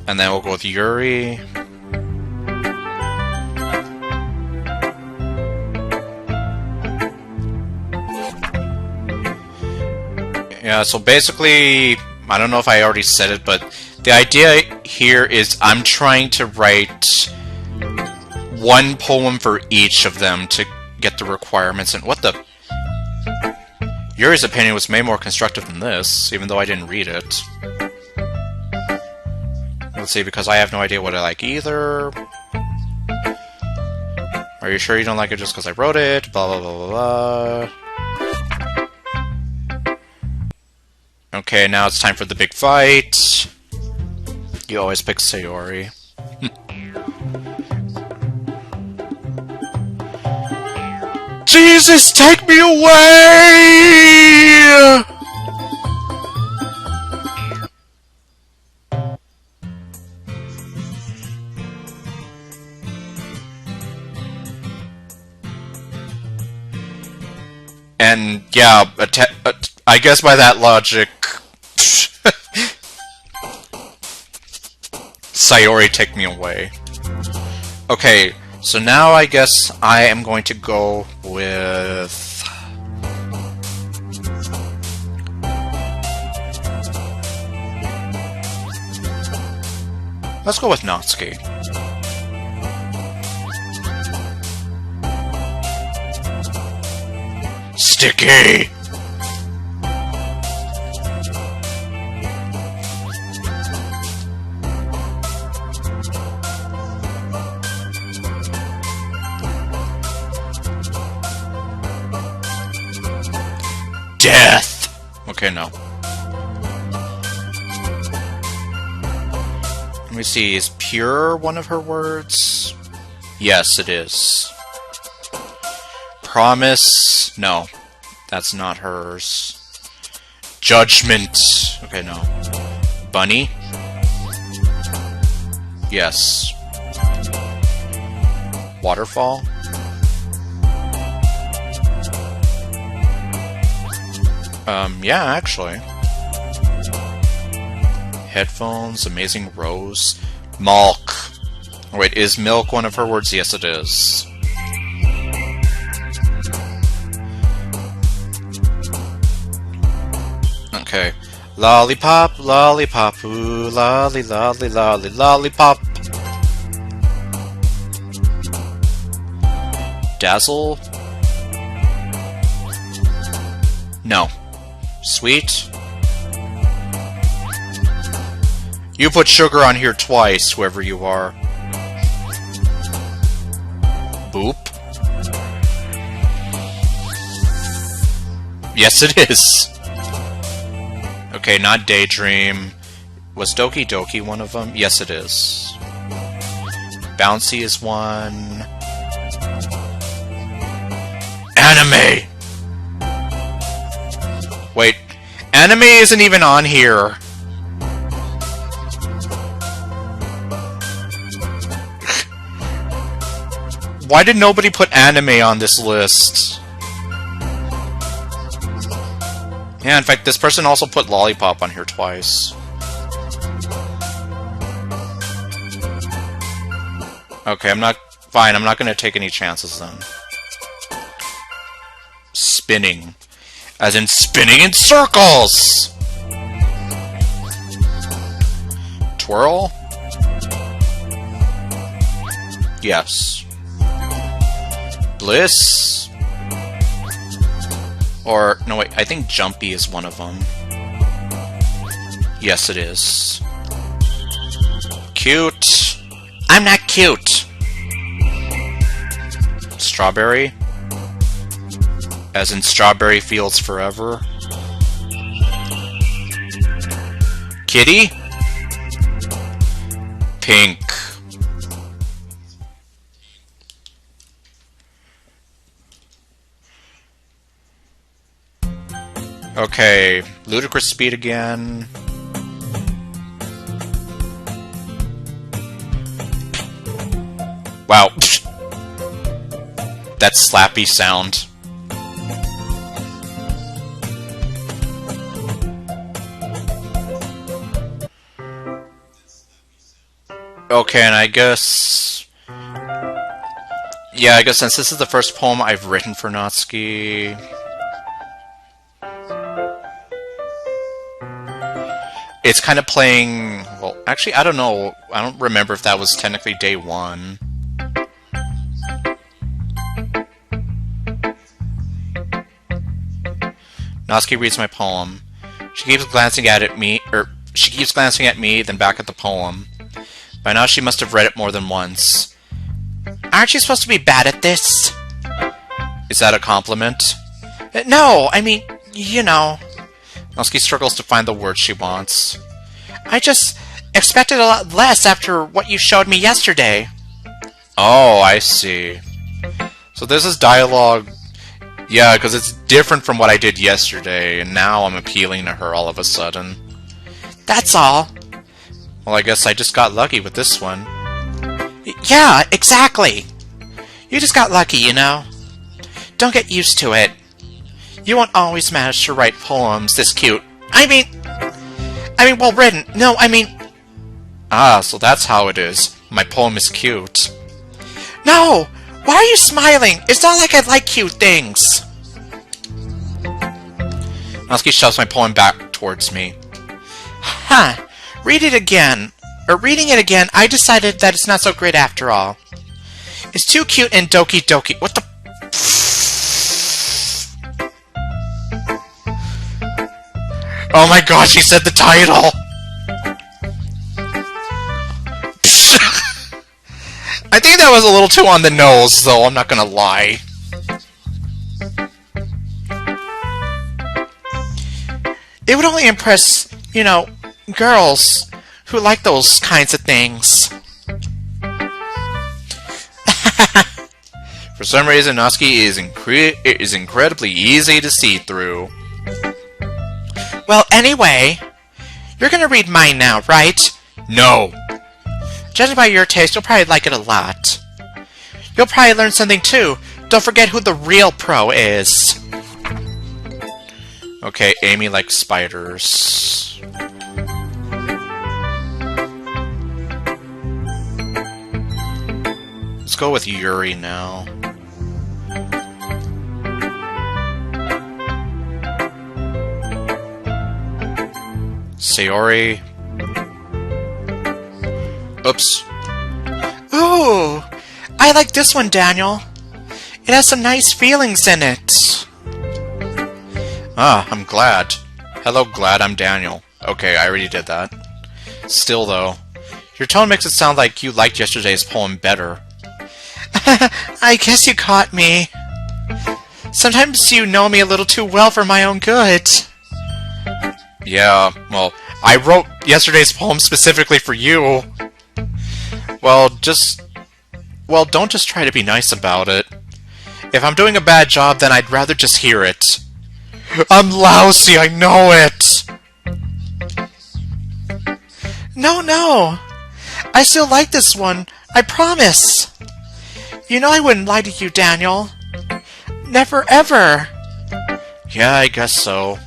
S1: And then we'll go with Yuri. Yeah, so basically, I don't know if I already said it, but the idea here is I'm trying to write one poem for each of them to get the requirements. And what the... Yuri's opinion was way more constructive than this, even though I didn't read it. Let's see, because I have no idea what I like either. Are you sure you don't like it just because I wrote it? Blah, blah, blah, blah, blah. Okay, now it's time for the big fight. You always pick Sayori. Jesus, take me away! And yeah, I guess by that logic, Sayori, take me away. Okay, so now I guess I am going to go with... Let's go with Natsuki. Sticky! Death! Okay, no. Let me see, is pure one of her words? Yes, it is. Promise? No. That's not hers. Judgment. Okay, no. Bunny? Yes. Waterfall? Yeah, actually. Headphones, amazing rose. Milk. Oh, wait, is milk one of her words? Yes, it is. Okay. Lollipop, lollipop, ooh, lolly, lolly, lolly, lollipop. Dazzle? No. Sweet? You put sugar on here twice, whoever you are. Oop. Yes, it is. Okay, not Daydream. Was Doki Doki one of them? Yes, it is. Bouncy is one. Anime! Wait, anime isn't even on here. Why did nobody put anime on this list? Yeah, in fact, this person also put Lollipop on here twice. Okay, I'm not going to take any chances then. Spinning. As in spinning in circles! Twirl? Yes. Bliss? Or, no wait, I think Jumpy is one of them. Yes, it is. Cute. I'm not cute! Strawberry? As in Strawberry Fields Forever? Kitty? Pink. Okay, Ludicrous Speed again. Wow. That slappy sound. Okay, and I guess... Yeah, I guess since this is the first poem I've written for Natsuki... It's kind of playing... Well, actually, I don't know. I don't remember if that was technically day one. Natsuki reads my poem. She keeps glancing at me, then back at the poem. By now she must have read it more than once.
S2: Aren't you supposed to be bad at this?
S1: Is that a compliment?
S2: No, I mean, you know.
S1: Natsuki struggles to find the words she wants.
S2: I just expected a lot less after what you showed me yesterday.
S1: Oh, I see. So this is dialogue... Yeah, because it's different from what I did yesterday, and now I'm appealing to her all of a sudden.
S2: That's all.
S1: Well, I guess I just got lucky with this one.
S2: Yeah, exactly. You just got lucky, you know. Don't get used to it. You won't always manage to write poems this cute. I mean, well written. No, I mean...
S1: Ah, so that's how it is. My poem is cute.
S2: No! Why are you smiling? It's not like I like cute things.
S1: Natsuki shoves my poem back towards me.
S2: Huh. Reading it again, I decided that it's not so great after all. It's too cute and Doki Doki. What the...
S1: Oh my god, she said the title! I think that was a little too on the nose, though, I'm not gonna lie.
S2: It would only impress, you know, girls who like those kinds of things.
S1: For some reason, Natsuki is incredibly easy to see through.
S2: Well, anyway, you're gonna read mine now, right?
S1: No!
S2: Judging by your taste, you'll probably like it a lot. You'll probably learn something too. Don't forget who the real pro is.
S1: Okay, Amy likes spiders. Let's go with Yuri now. Sayori. Oops.
S2: Ooh, I like this one, Daniel. It has some nice feelings in it.
S1: Ah, I'm glad. Hello, glad I'm Daniel. Okay, I already did that. Still, though, your tone makes it sound like you liked yesterday's poem better.
S2: I guess you caught me. Sometimes you know me a little too well for my own good.
S1: Yeah, well, I wrote yesterday's poem specifically for you. Well, don't just try to be nice about it. If I'm doing a bad job, then I'd rather just hear it. I'm lousy, I know it!
S2: No. I still like this one. I promise. You know I wouldn't lie to you, Daniel. Never, ever.
S1: Yeah, I guess so.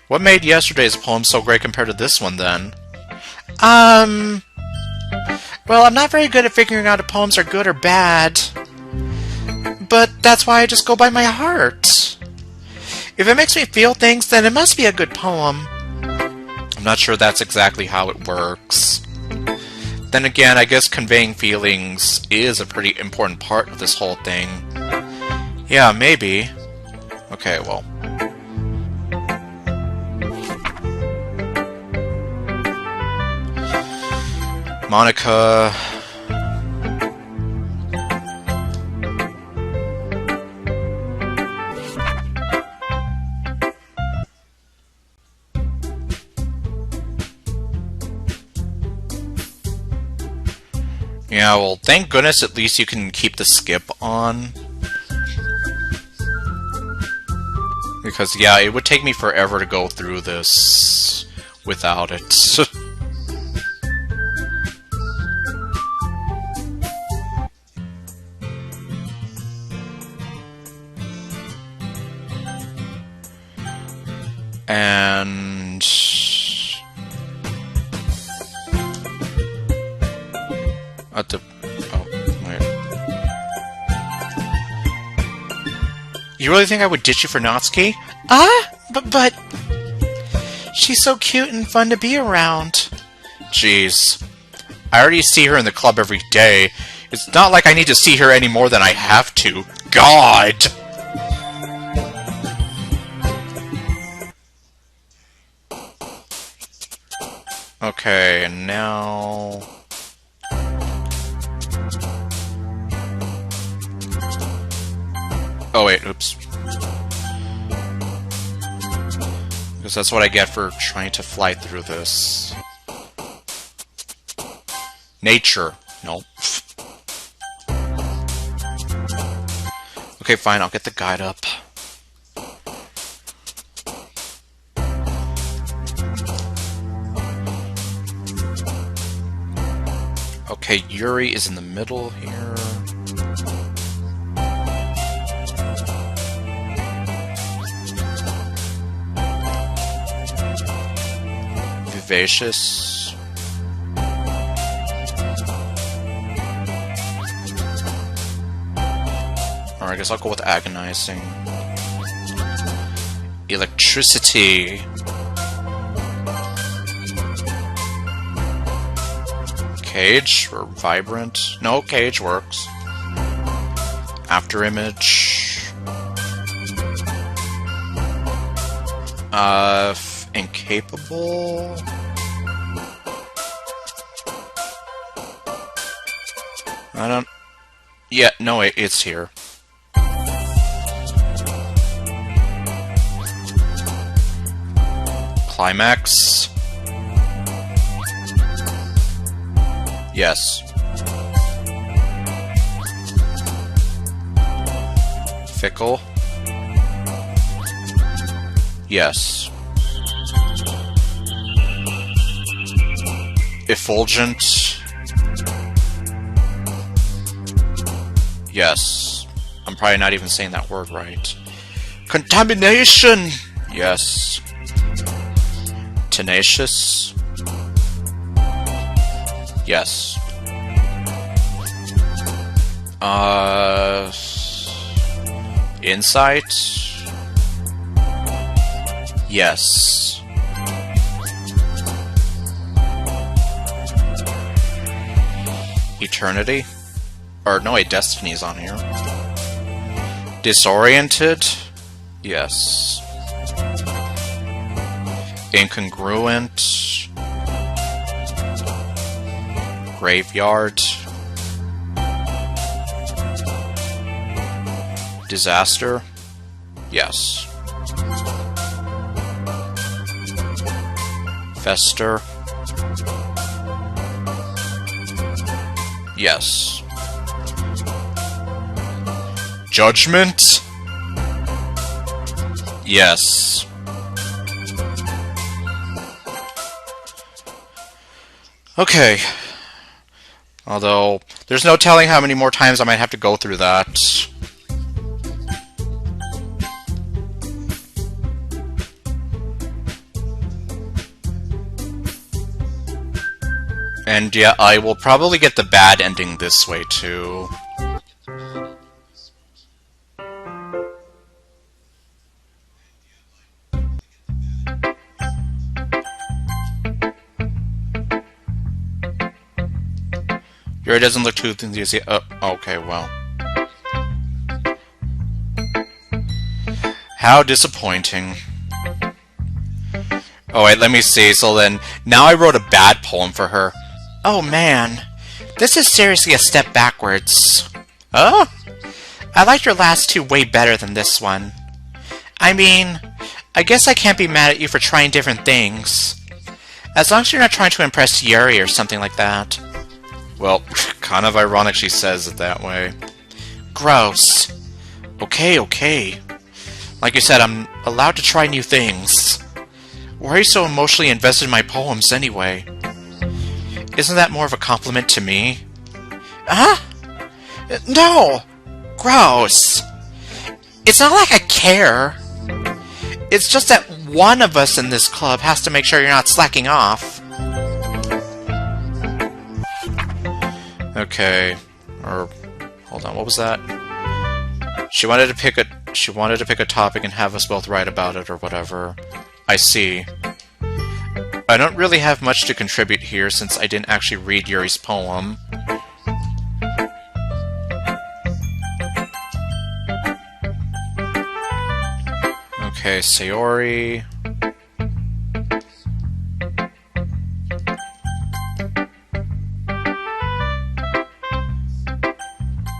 S1: What made yesterday's poem so great compared to this one, then?
S2: Well, I'm not very good at figuring out if poems are good or bad. But that's why I just go by my heart. If it makes me feel things, then it must be a good poem.
S1: I'm not sure that's exactly how it works. Then again, I guess conveying feelings is a pretty important part of this whole thing. Yeah, maybe. Okay, well. Monica... Yeah, well, thank goodness at least you can keep the skip on. Because, yeah, it would take me forever to go through this without it. And... at the... oh, wait. You really think I would ditch you for Natsuki?
S2: But... she's so cute and fun to be around.
S1: Jeez. I already see her in the club every day. It's not like I need to see her any more than I have to. God! Okay, and now... oh wait, oops. Because that's what I get for trying to fly through this. Nature. Nope. Okay, fine, I'll get the guide up. Okay, Yuri is in the middle here. Vivacious. Or I guess I'll go with agonizing. Electricity. Cage or vibrant? No, cage works. After image. Incapable. I don't. Yeah, no, wait, it's here. Climax. Yes. Fickle. Yes. Effulgent. Yes. I'm probably not even saying that word right. Contamination! Yes. Tenacious. Yes. Insight. Yes. Eternity. Or no, wait, Destiny's on here. Disoriented. Yes. Incongruent. Graveyard. Disaster? Yes. Fester? Yes. Judgment? Yes. Okay. Although, there's no telling how many more times I might have to go through that. And yeah, I will probably get the bad ending this way too. Yuri doesn't look too enthusiastic. Oh, okay, well. How disappointing. Oh wait, let me see. So then, now I wrote a bad poem for her.
S2: Oh man, this is seriously a step backwards.
S1: Huh?
S2: I liked your last two way better than this one. I mean, I guess I can't be mad at you for trying different things. As long as you're not trying to impress Yuri or something like that.
S1: Well, kind of ironic she says it that way.
S2: Gross.
S1: Okay.
S2: Like you said, I'm allowed to try new things. Why are you so emotionally invested in my poems anyway? Isn't that more of a compliment to me? Huh? No! Gross. It's not like I care. It's just that one of us in this club has to make sure you're not slacking off.
S1: Okay. Or hold on, what was that? She wanted to pick a topic and have us both write about it or whatever. I see. I don't really have much to contribute here since I didn't actually read Yuri's poem. Okay, Sayori.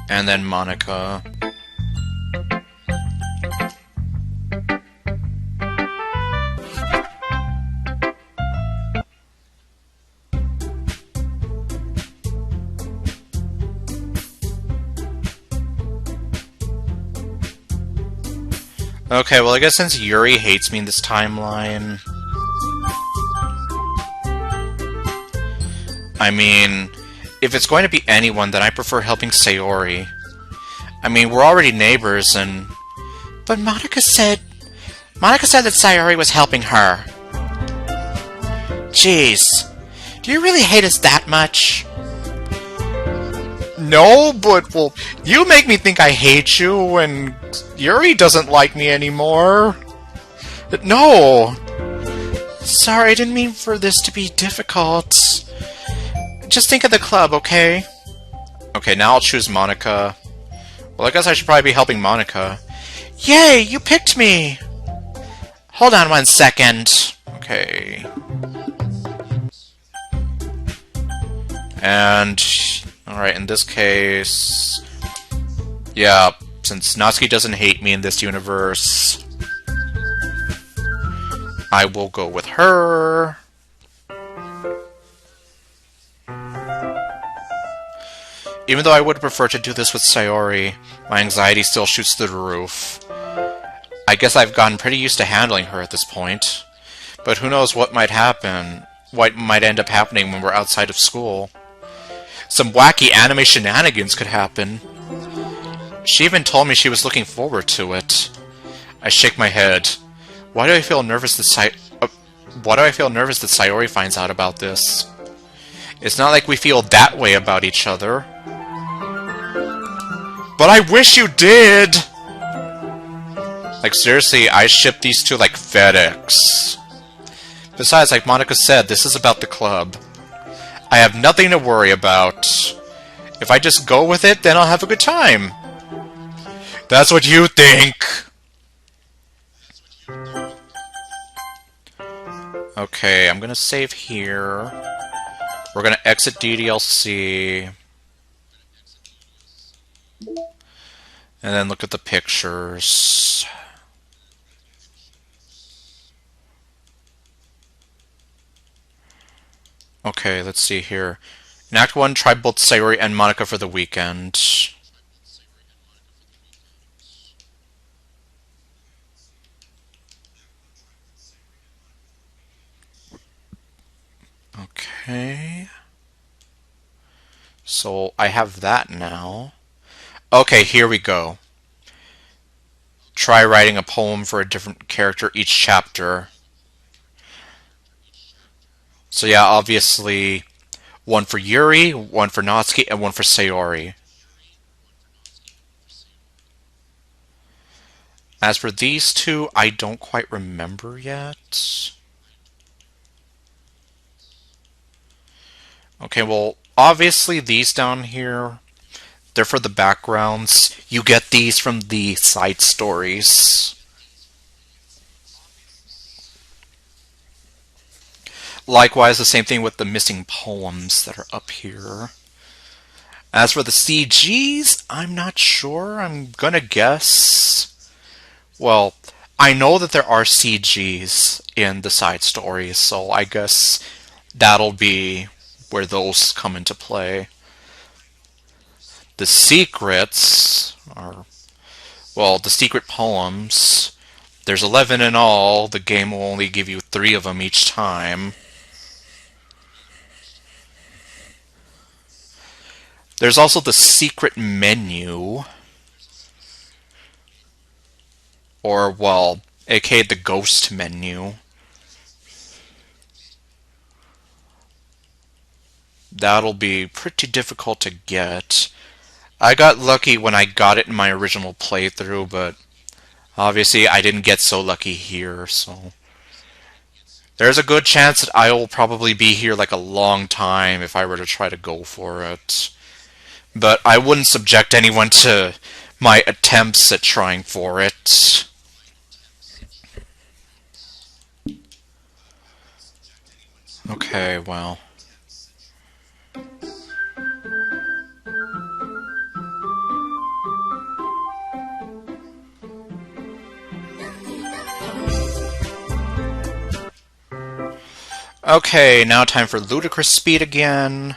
S1: And then Monica. Okay, well I guess since Yuri hates me in this timeline... I mean, if it's going to be anyone, then I prefer helping Sayori. I mean, we're already neighbors and...
S2: But Monica said that Sayori was helping her. Jeez. Do you really hate us that much?
S1: No, but, well, you make me think I hate you, and Yuri doesn't like me anymore. No!
S2: Sorry, I didn't mean for this to be difficult. Just think of the club, okay?
S1: Okay, now I'll choose Monica. Well, I guess I should probably be helping Monica.
S2: Yay, you picked me! Hold on 1 second.
S1: Okay. And... alright, in this case... yeah, since Natsuki doesn't hate me in this universe... I will go with her... Even though I would prefer to do this with Sayori, my anxiety still shoots through the roof. I guess I've gotten pretty used to handling her at this point. But who knows what might happen, what might end up happening when we're outside of school. Some wacky anime shenanigans could happen. She even told me she was looking forward to it. I shake my head. Why do I feel nervous that Sayori finds out about this? It's not like we feel that way about each other. But I wish you did! Like, seriously, I ship these two like FedEx. Besides, like Monica said, this is about the club. I have nothing to worry about. If I just go with it, then I'll have a good time. That's what you think! Okay, I'm gonna save here. We're gonna exit DDLC. And then look at the pictures. Okay, let's see here. In Act 1, try both Sayori and Monica for the weekend. Okay. So I have that now. Okay, here we go. Try writing a poem for a different character each chapter. So yeah, obviously one for Yuri, one for Natsuki, and one for Sayori. As for these two, I don't quite remember yet. Okay, well, obviously these down here, they're for the backgrounds. You get these from the side stories. Likewise, the same thing with the missing poems that are up here. As for the CGs, I'm not sure. I'm gonna guess. Well, I know that there are CGs in the side stories, so I guess that'll be where those come into play. The secrets are, well, the secret poems. There's 11 in all. The game will only give you 3 of them each time. There's also the secret menu. Or, well, aka the ghost menu. That'll be pretty difficult to get. I got lucky when I got it in my original playthrough, but obviously I didn't get so lucky here, so there's a good chance that I will probably be here like a long time if I were to try to go for it. But I wouldn't subject anyone to my attempts at trying for it. Okay, well. Okay, now time for ludicrous speed again.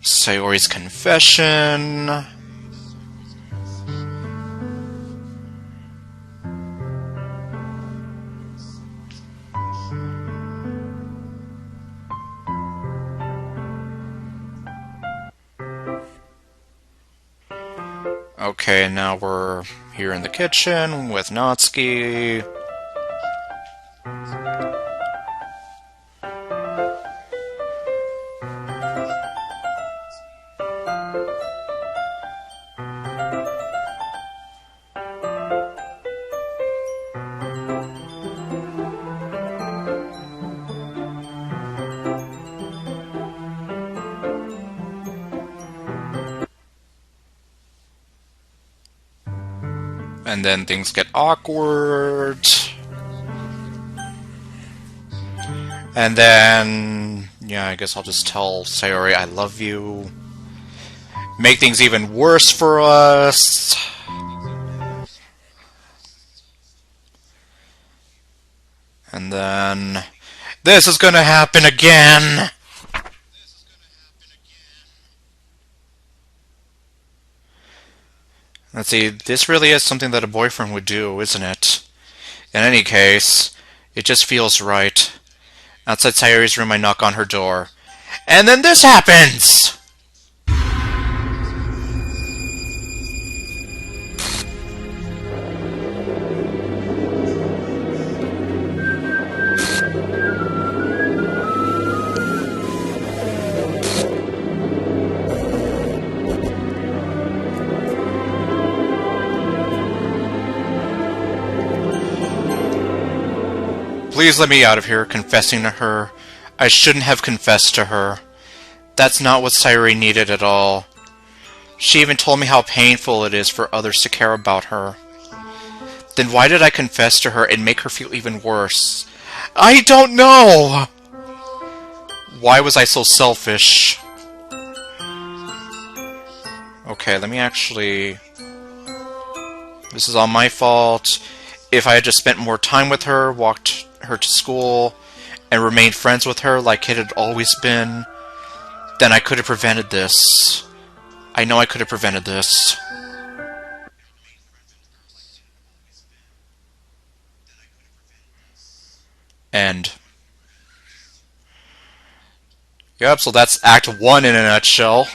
S1: Sayori's confession. Okay, now we're here in the kitchen with Natsuki. And then things get awkward. And then, yeah, I guess I'll just tell Sayori I love you. Make things even worse for us. And then, this is gonna happen again. Let's see, this really is something that a boyfriend would do, isn't it? In any case, it just feels right. Outside Sayori's room, I knock on her door. And then this happens! Please let me out of here, confessing to her. I shouldn't have confessed to her. That's not what Sayori needed at all. She even told me how painful it is for others to care about her. Then why did I confess to her and make her feel even worse? I don't know! Why was I so selfish? Okay, let me actually... This is all my fault. If I had just spent more time with her, walked her to school, and remained friends with her like it had always been, then I could have prevented this. I know I could have prevented this. End. Yep, so that's Act 1 in a nutshell.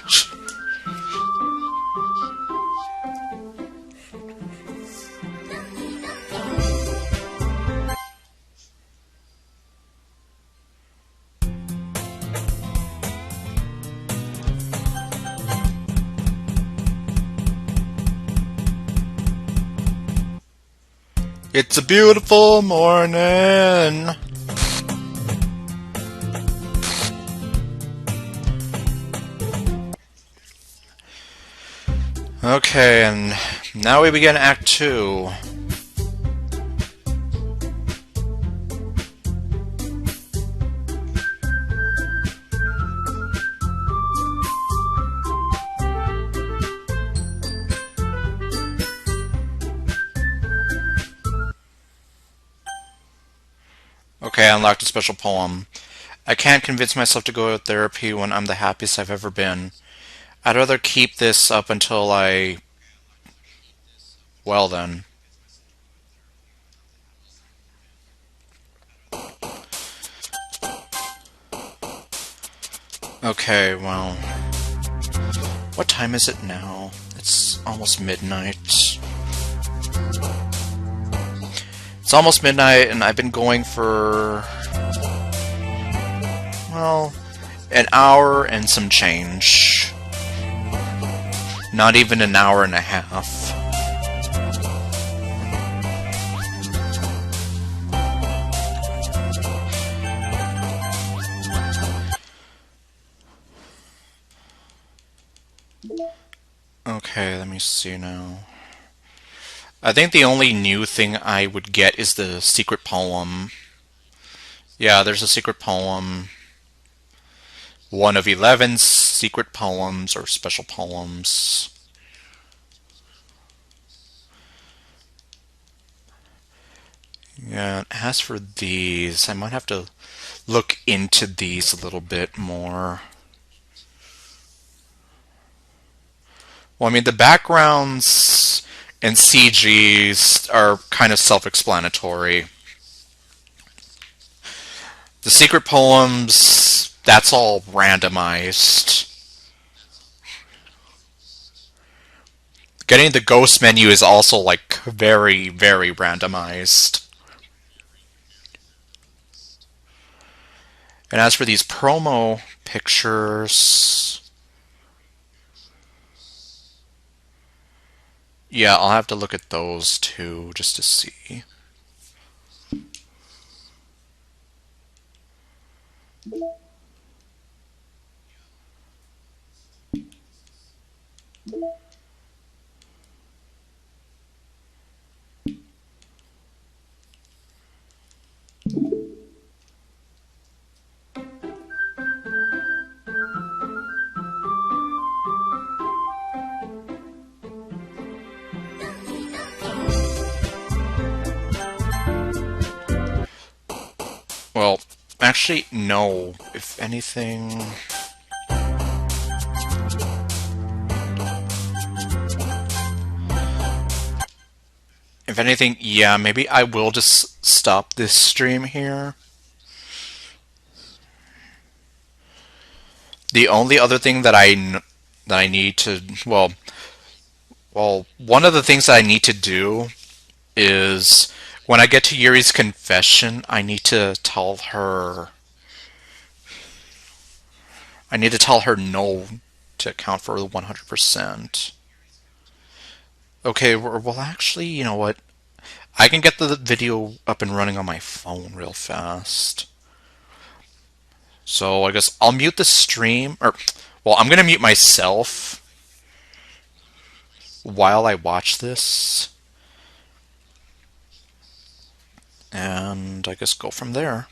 S1: It's a beautiful morning. Okay, and now we begin Act 2. Okay, I unlocked a special poem. I can't convince myself to go to therapy when I'm the happiest I've ever been. I'd rather keep this up until I... Well then. Okay, well... What time is it now? It's almost midnight. It's almost midnight and I've been going for... Well... An hour and some change. Not even an hour and a half. Okay, let me see now. I think the only new thing I would get is the secret poem. Yeah, there's a secret poem. One of 11 secret poems or special poems. Yeah, as for these, I might have to look into these a little bit more. Well, I mean, the backgrounds and CGs are kind of self-explanatory. The secret poems, that's all randomized. Getting the ghost menu is also, like, very, very randomized. And as for these promo pictures... Yeah, I'll have to look at those too, just to see. Well, actually, no. If anything... If anything, yeah, maybe I will just stop this stream here. The only other thing that I need to... Well, one of the things that I need to do is... When I get to Yuri's confession, I need to tell her no to account for the 100%. Okay, well actually, you know what? I can get the video up and running on my phone real fast. So I guess I'll mute the stream, well, I'm gonna mute myself while I watch this. And I guess go from there.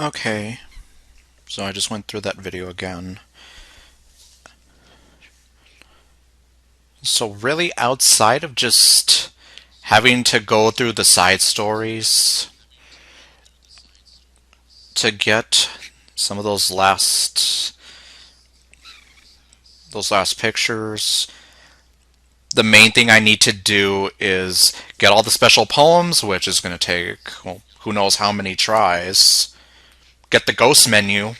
S1: Okay, so I just went through that video again. So really, outside of just having to go through the side stories to get some of those last pictures, the main thing I need to do is get all the special poems, which is going to take, well, who knows how many tries, get the ghost menu,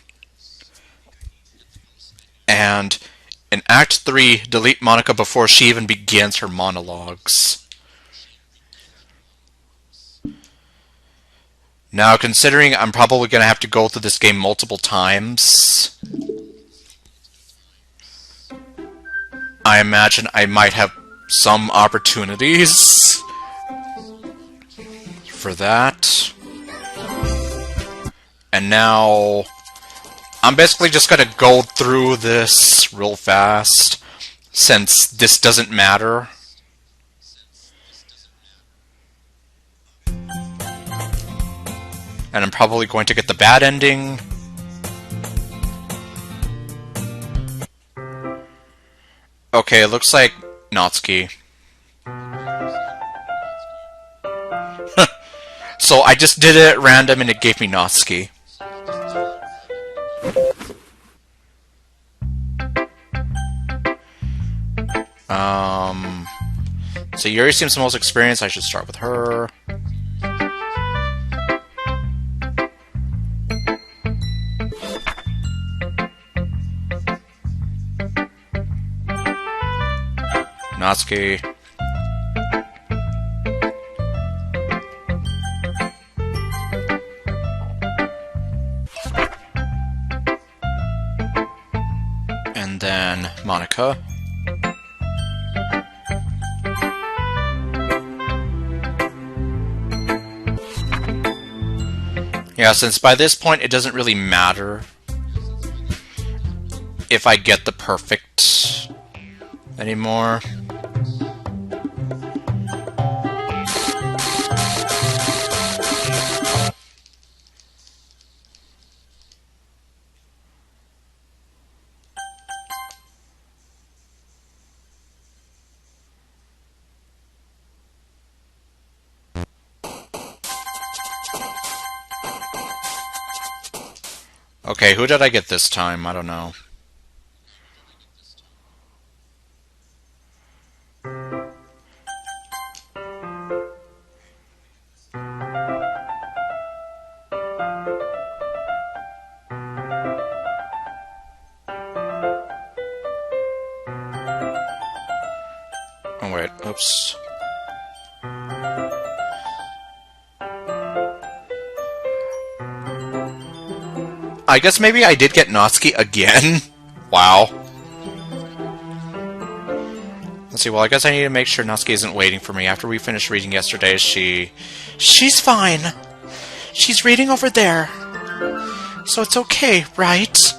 S1: and in Act 3, delete Monica before she even begins her monologues. Now, considering I'm probably going to have to go through this game multiple times, I imagine I might have some opportunities for that. And now I'm basically just going to go through this real fast, since this doesn't matter. And I'm probably going to get the bad ending. Okay, it looks like Natsuki. So I just did it at random and it gave me Natsuki. So Yuri seems the most experienced. I should start with her. Natsuki. And then Monica. Yeah, since by this point it doesn't really matter if I get the perfect anymore. Okay, who did I get this time? I don't know. Oh wait, oops. I guess maybe I did get Natsuki again. Wow. Let's see, well I guess I need to make sure Natsuki isn't waiting for me. After we finished reading yesterday,
S2: She's fine. She's reading over there. So it's okay, right?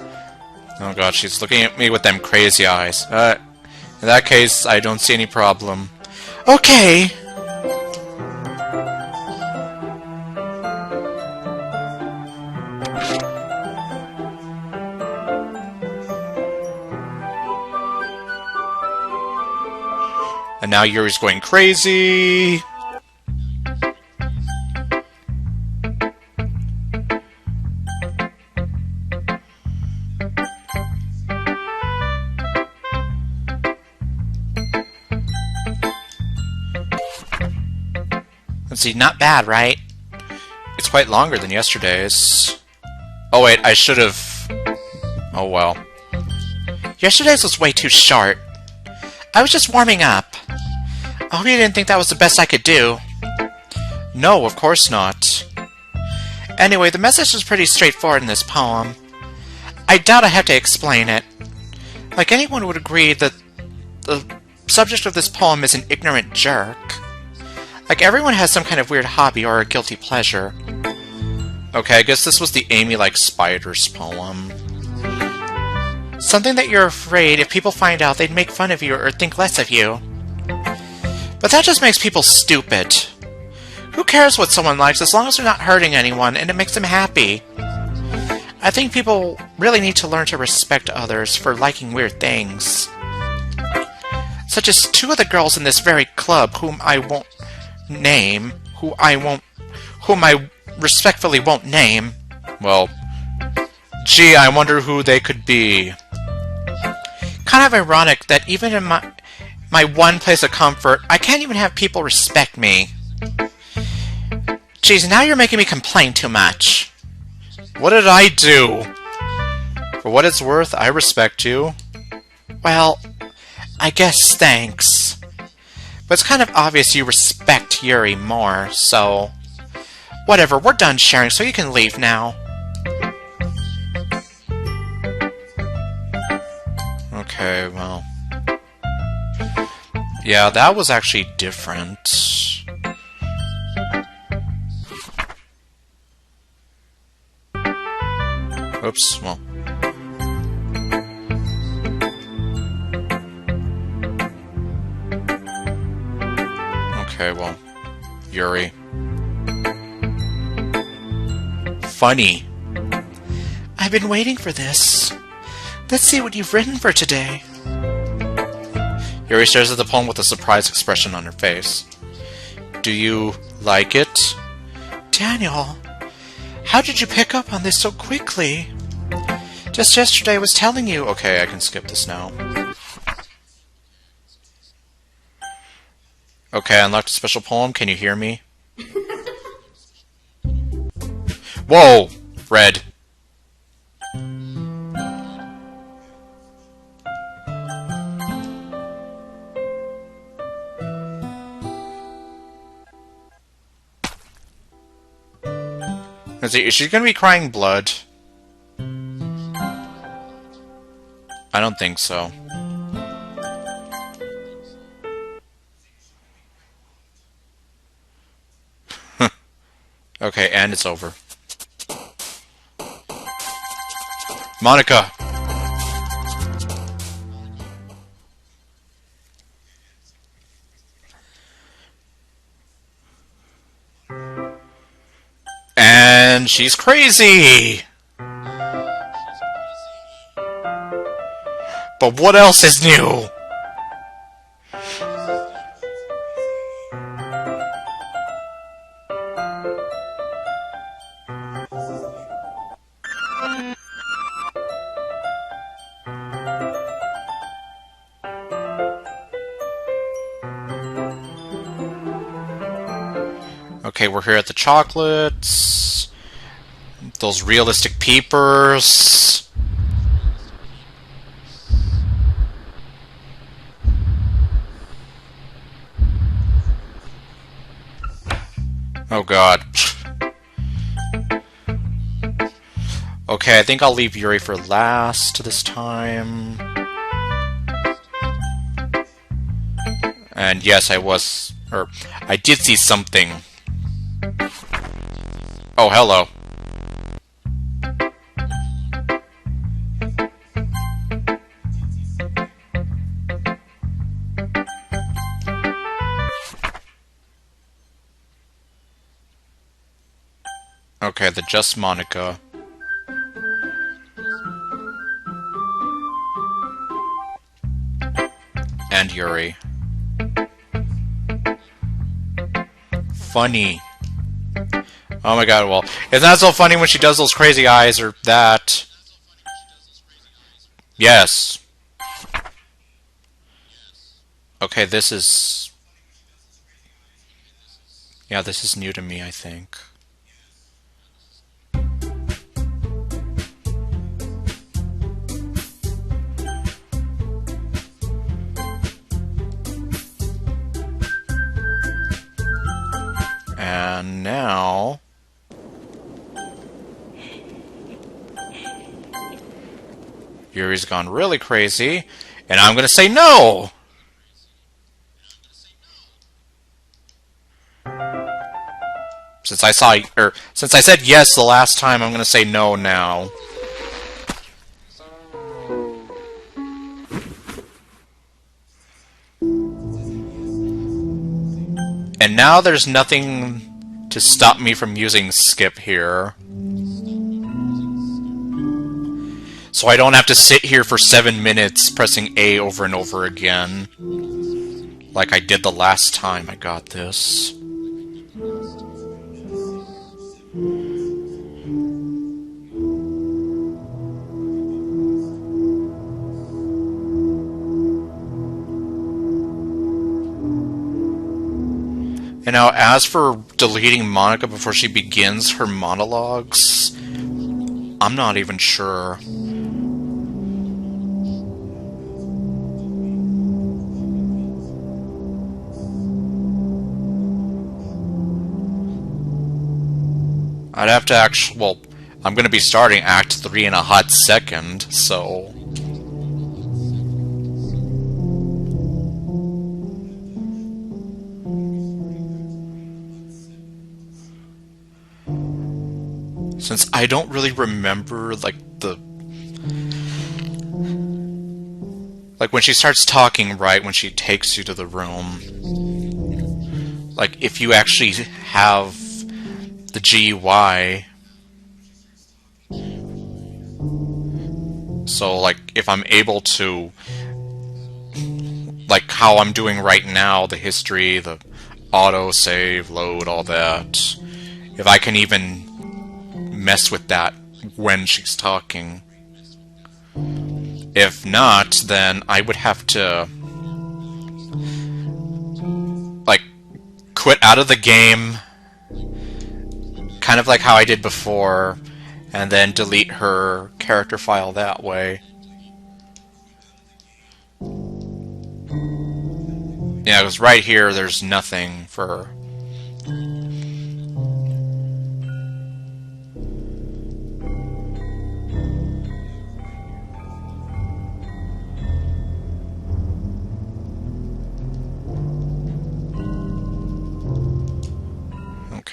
S1: Oh god, she's looking at me with them crazy eyes. In that case, I don't see any problem.
S2: Okay.
S1: And now Yuri's going crazy. Let's see, not bad, right? It's quite longer than yesterday's. Oh wait, I should have... Oh well.
S2: Yesterday's was way too short. I was just warming up. I hope you didn't think that was the best I could do.
S1: No, of course not.
S2: Anyway, the message is pretty straightforward in this poem. I doubt I have to explain it. Like anyone would agree that the subject of this poem is an ignorant jerk. Like everyone has some kind of weird hobby or a guilty pleasure.
S1: Okay, I guess this was the Amy Likes Spiders poem.
S2: Something that you're afraid if people find out they'd make fun of you or think less of you. But that just makes people stupid. Who cares what someone likes as long as they're not hurting anyone and it makes them happy? I think people really need to learn to respect others for liking weird things. Such as two of the girls in this very club whom I won't name, whom I respectfully won't name.
S1: Well, gee, I wonder who they could be.
S2: Kind of ironic that even in my one place of comfort, I can't even have people respect me. Geez, now you're making me complain too much.
S1: What did I do? For what it's worth, I respect you.
S2: Well, I guess thanks. But it's kind of obvious you respect Yuri more, so... Whatever, we're done sharing, so you can leave now.
S1: Okay, well... Yeah, that was actually different. Oops, well... Okay, well... Yuri. Funny.
S2: I've been waiting for this. Let's see what you've written for today.
S1: Yuri stares at the poem with a surprised expression on her face. Do you like it?
S2: Daniel, how did you pick up on this so quickly? Just yesterday I was telling you...
S1: Okay, I can skip this now. Okay, I unlocked a special poem. Can you hear me? Whoa! Red. Is she gonna be crying blood? I don't think so. Okay, and it's over. Monica! And she's crazy! But what else is new? Okay, we're here at the chocolates. Those realistic peepers. Oh god. Okay, I think I'll leave Yuri for last this time. And yes, I did see something. Oh, hello. Okay, the Just Monica. And Yuri. Funny. Oh my god, well, it's not so funny when she does those crazy eyes or that. Yes. Okay, this is... Yeah, this is new to me, I think. And now... Yuri's gone really crazy, and I'm gonna say no! Since I said yes the last time, I'm gonna say no now. And now there's nothing to stop me from using skip here. So I don't have to sit here for 7 minutes pressing A over and over again. Like I did the last time I got this. And now, as for deleting Monica before she begins her monologues, I'm not even sure. I'd have to actually... Well, I'm going to be starting Act 3 in a hot second, so... Since I don't really remember, like, like, when she starts talking, right, when she takes you to the room, like, if you actually have the GUI, so, like, if I'm able to, like, how I'm doing right now, the history, the auto-save, load, all that, if I can even mess with that when she's talking. If not, then I would have to like quit out of the game, kind of like how I did before, and then delete her character file that way. Yeah, because right here there's nothing for her.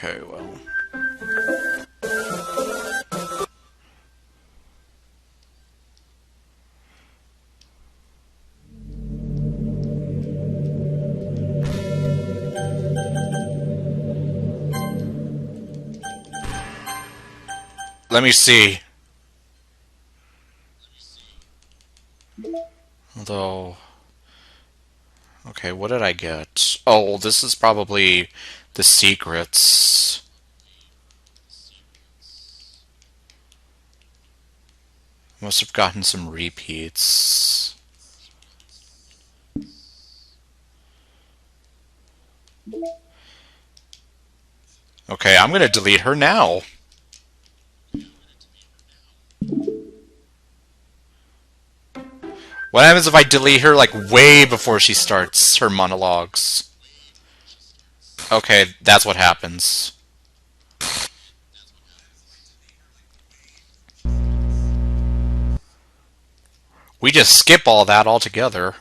S1: Okay, well. Let me see. Although... Okay, what did I get? Oh, this is probably the secrets. Must have gotten some repeats. Okay, I'm gonna delete her now. What happens if I delete her, like, way before she starts her monologues? Okay, that's what happens. We just skip all that altogether.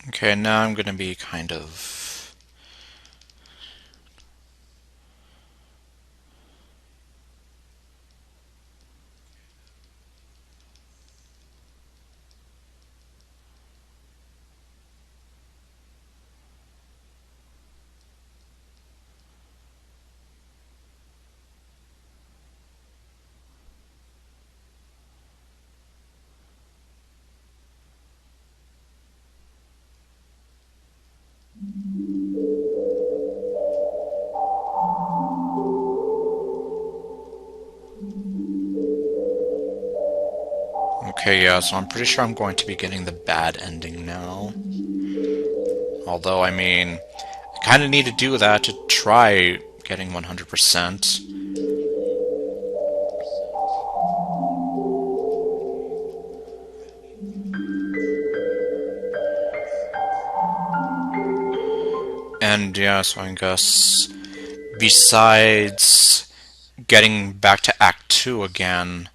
S1: Okay, now I'm gonna be kind of... Okay, yeah, so I'm pretty sure I'm going to be getting the bad ending now. Although, I mean, I kind of need to do that to try getting 100%. And yeah, so I guess besides getting back to Act 2 again,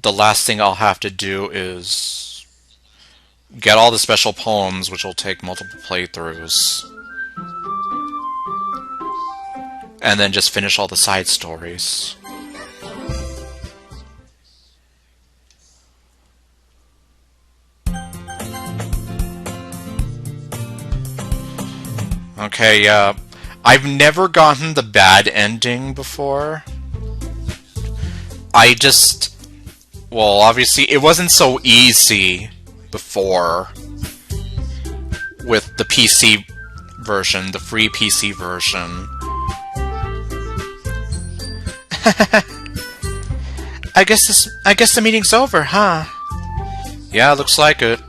S1: the last thing I'll have to do is get all the special poems, which will take multiple playthroughs. And then just finish all the side stories. Okay, yeah. I've never gotten the bad ending before. Well, obviously, it wasn't so easy before with the PC version, the free PC version.
S2: I guess the meeting's over, huh?
S1: Yeah, looks like it.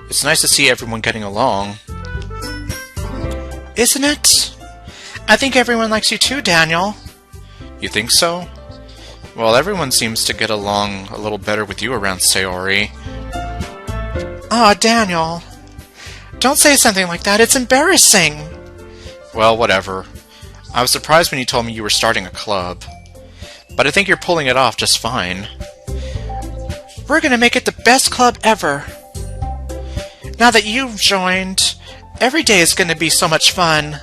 S1: It's nice to see everyone getting along.
S2: Isn't it? I think everyone likes you too, Daniel.
S1: You think so? Well, everyone seems to get along a little better with you around Sayori.
S2: Aw, Daniel. Don't say something like that, it's embarrassing.
S1: Well, whatever. I was surprised when you told me you were starting a club. But I think you're pulling it off just fine.
S2: We're gonna make it the best club ever. Now that you've joined, every day is gonna be so much fun.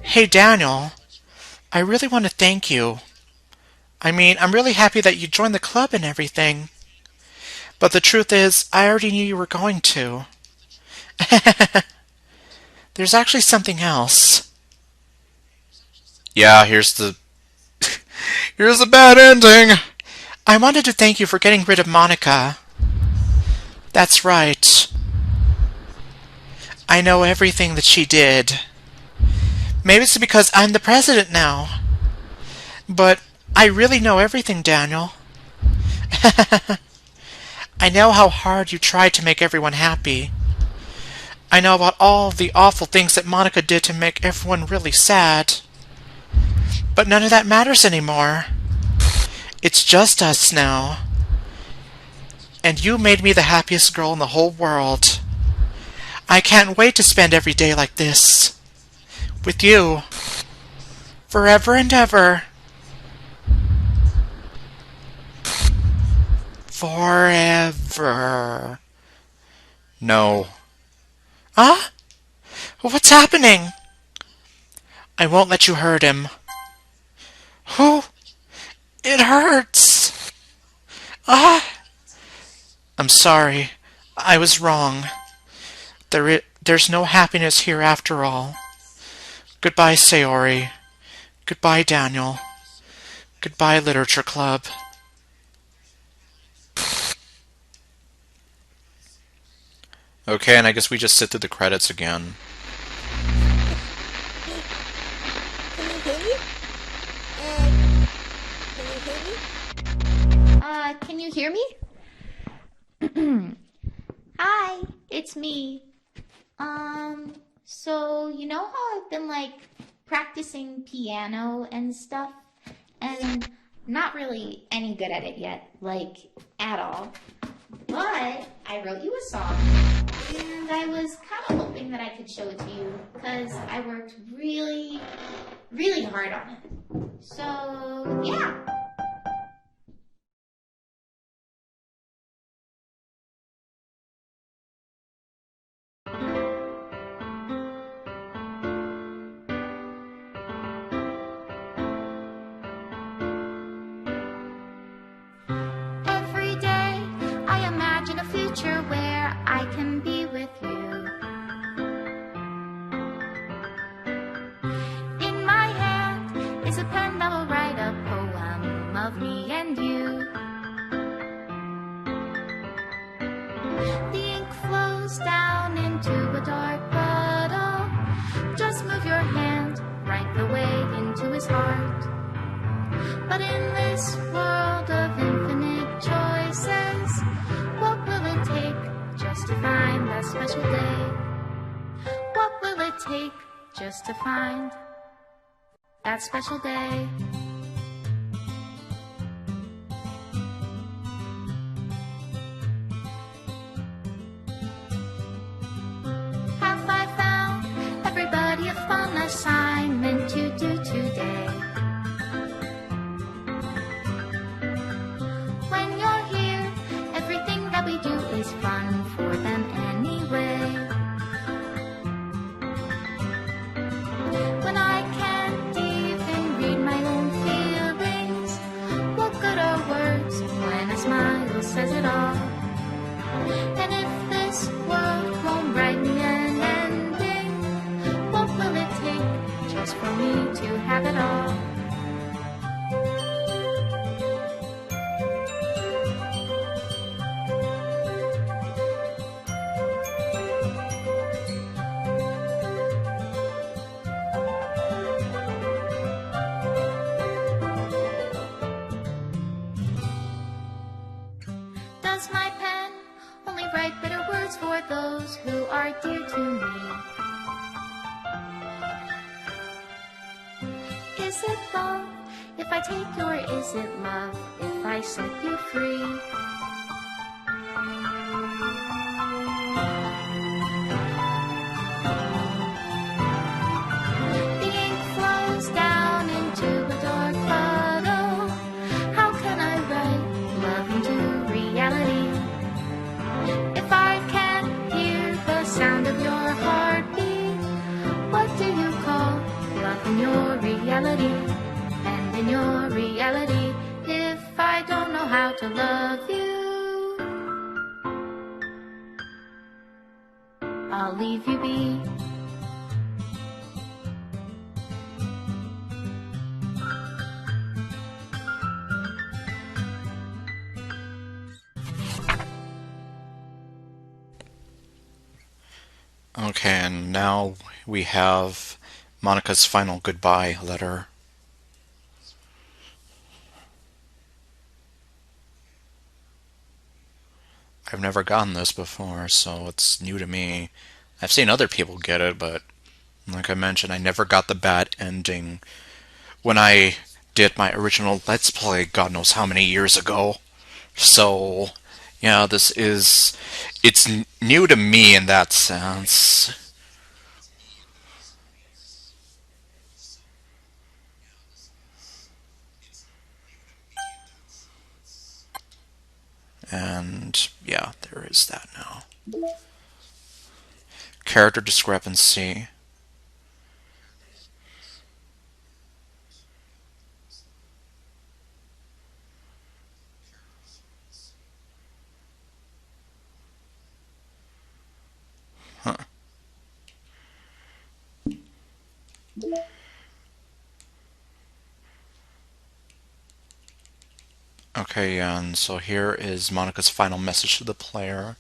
S2: Hey, Daniel, I really want to thank you. I mean, I'm really happy that you joined the club and everything. But the truth is, I already knew you were going to. There's actually something else.
S1: Yeah, here's the bad ending.
S2: I wanted to thank you for getting rid of Monica. That's right. I know everything that she did. Maybe it's because I'm the president now. But I really know everything, Daniel. I know how hard you tried to make everyone happy. I know about all the awful things that Monica did to make everyone really sad. But none of that matters anymore. It's just us now. And you made me the happiest girl in the whole world. I can't wait to spend every day like this. With you. Forever and ever. Forever.
S1: No.
S2: Huh? What's happening? I won't let you hurt him. Who? It hurts. Ah! I'm sorry. I was wrong. There's no happiness here after all. Goodbye, Sayori. Goodbye, Daniel. Goodbye, Literature Club.
S1: Okay, and I guess we just sit through the credits again.
S3: Can you hear me? Hi, it's me. So you know how I've been like practicing piano and stuff, and not really any good at it yet, like at all. But I wrote you a song, and I was kind of hoping that I could show it to you because I worked really, really hard on it. So yeah. Every day I imagine a future where I can be with you. In my hand is a pen that will write a poem of me and you. The ink flows down into a dark puddle. Just move your hand right the way into his heart. But in this world of infinite choices, what will it take just to find that special day? What will it take just to find that special day? Have I found everybody a fun assignment to do today? When you're here, everything that we do is fun for them are dear to me. Is it love if I take you, or is it love if I set you free? The ink flows down into a dark puddle. How can I write love into reality? If I can't hear the sound of your heartbeat, what do you call love in your reality? And in your reality, if I don't know how to love you, I'll leave you be.
S1: Okay, and now we have Monica's final goodbye letter. I've never gotten this before, so it's new to me. I've seen other people get it, but like I mentioned, I never got the bad ending when I did my original Let's Play God knows how many years ago. So, yeah, it's new to me in that sense. And yeah, there is that now. Character discrepancy. Huh. Okay, and so here is Monica's final message to the player.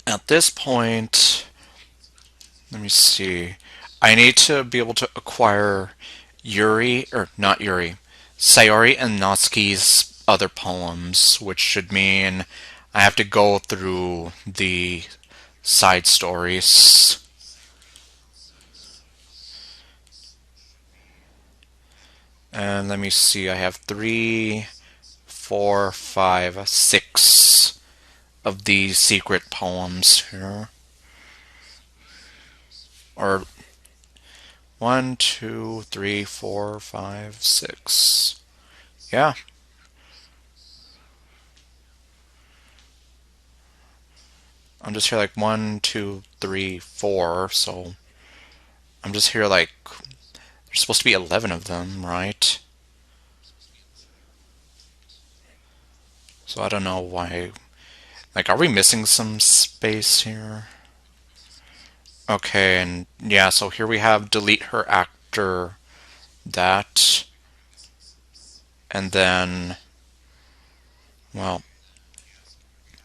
S1: At this point, let me see. I need to be able to acquire Sayori and Natsuki's other poems, which should mean I have to go through the side stories. And let me see, I have 3, 4, 5, 6 of these secret poems here. Or 1, 2, 3, 4, 5, 6. Yeah. I'm just here like 1, 2, 3, 4, so I'm just here like there's supposed to be 11 of them, right? So I don't know why. Like, are we missing some space here? Okay, and yeah, so here we have delete her actor that. And then, well,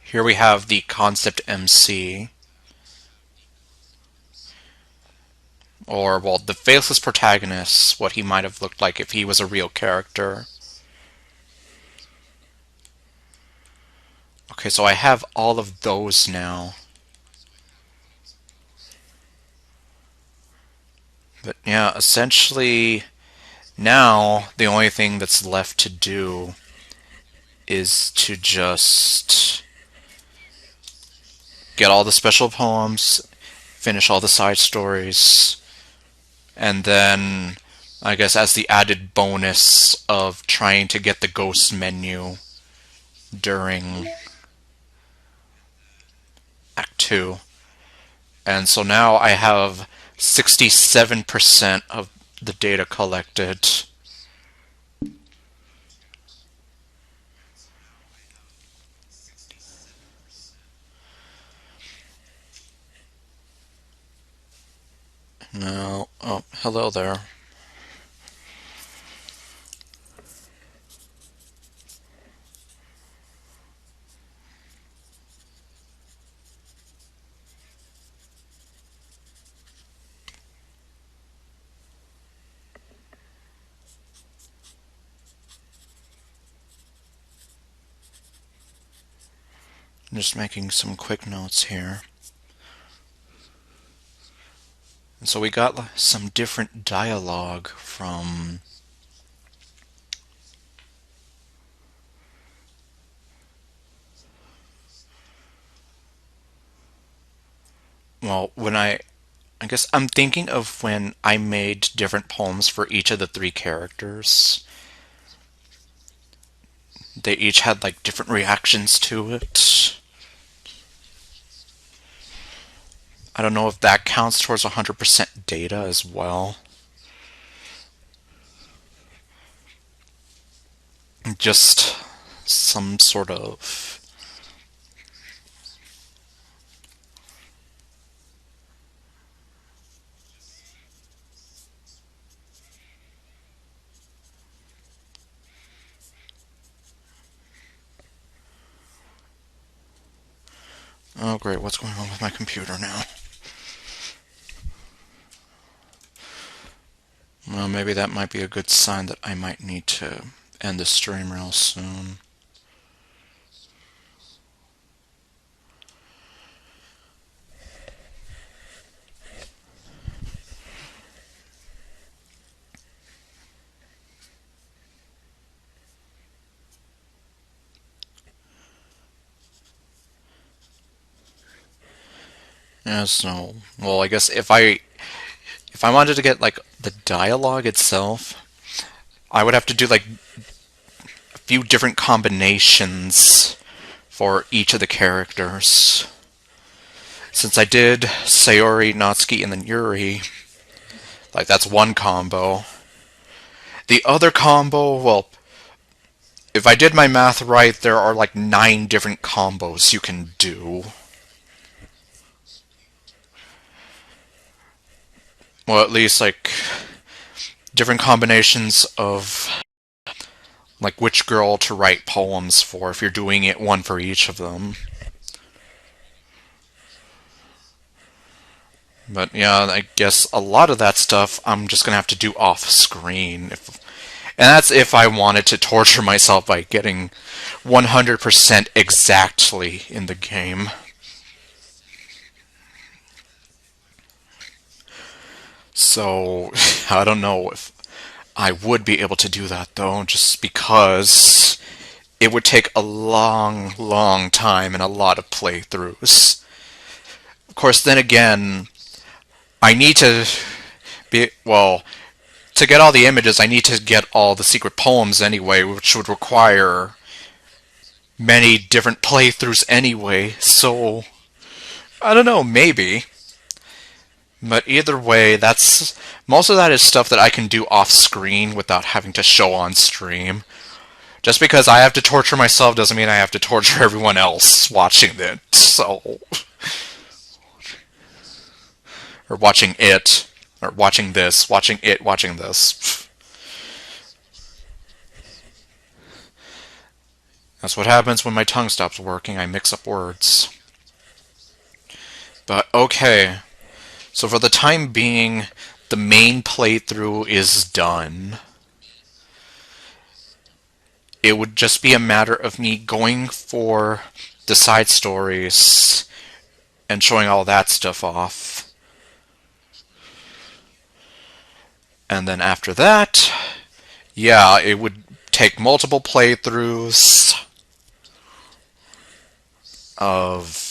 S1: here we have the concept MC. Or, well, the faceless protagonist, what he might have looked like if he was a real character. Okay, so I have all of those now. But yeah, essentially, now the only thing that's left to do is to just get all the special poems, finish all the side stories, and then I guess as the added bonus of trying to get the ghost menu during Act 2. And so now I have 67% of the data collected. Now, oh, hello there. I'm just making some quick notes here. And so we got some different dialogue from well, I guess I'm thinking of when I made different poems for each of the three characters. They each had like different reactions to it. I don't know if that counts towards 100% data as well. Just some sort of... Oh great, what's going on with my computer now? Well, maybe that might be a good sign that I might need to end the stream real soon. Yeah, so, well, I guess if I wanted to get like the dialogue itself, I would have to do like a few different combinations for each of the characters. Since I did Sayori, Natsuki, and then Yuri, like that's one combo. The other combo, well, if I did my math right, there are like 9 different combos you can do. Well, at least like different combinations of like which girl to write poems for if you're doing it one for each of them. But yeah, I guess a lot of that stuff I'm just gonna have to do off screen. And that's if I wanted to torture myself by getting 100% exactly in the game. So, I don't know if I would be able to do that though, just because it would take a long, long time and a lot of playthroughs. Of course, then again, I need to be, well, to get all the images, I need to get all the secret poems anyway, which would require many different playthroughs anyway, so I don't know, maybe. But either way, most of that is stuff that I can do off screen without having to show on stream. Just because I have to torture myself doesn't mean I have to torture everyone else watching it, so... Or watching it, or watching this, watching it, watching this. That's what happens when my tongue stops working, I mix up words. But okay. So for the time being, the main playthrough is done. It would just be a matter of me going for the side stories and showing all that stuff off. And then after that, yeah, it would take multiple playthroughs of...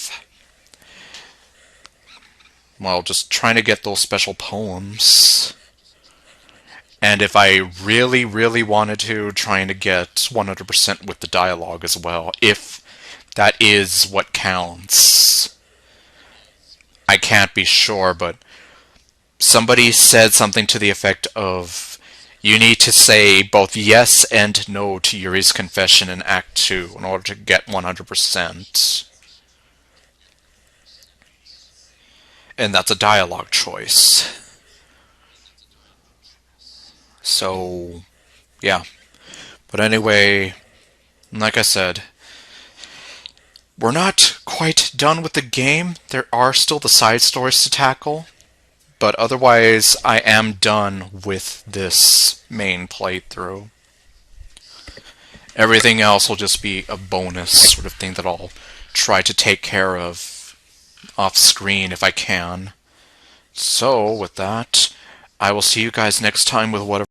S1: well, just trying to get those special poems. And if I really, really wanted to, trying to get 100% with the dialogue as well, if that is what counts. I can't be sure, but somebody said something to the effect of, you need to say both yes and no to Yuri's confession in Act 2 in order to get 100%. And that's a dialogue choice. So, yeah. But anyway, like I said, we're not quite done with the game. There are still the side stories to tackle. But otherwise, I am done with this main playthrough. Everything else will just be a bonus sort of thing that I'll try to take care of off screen if I can. So, with that, I will see you guys next time with whatever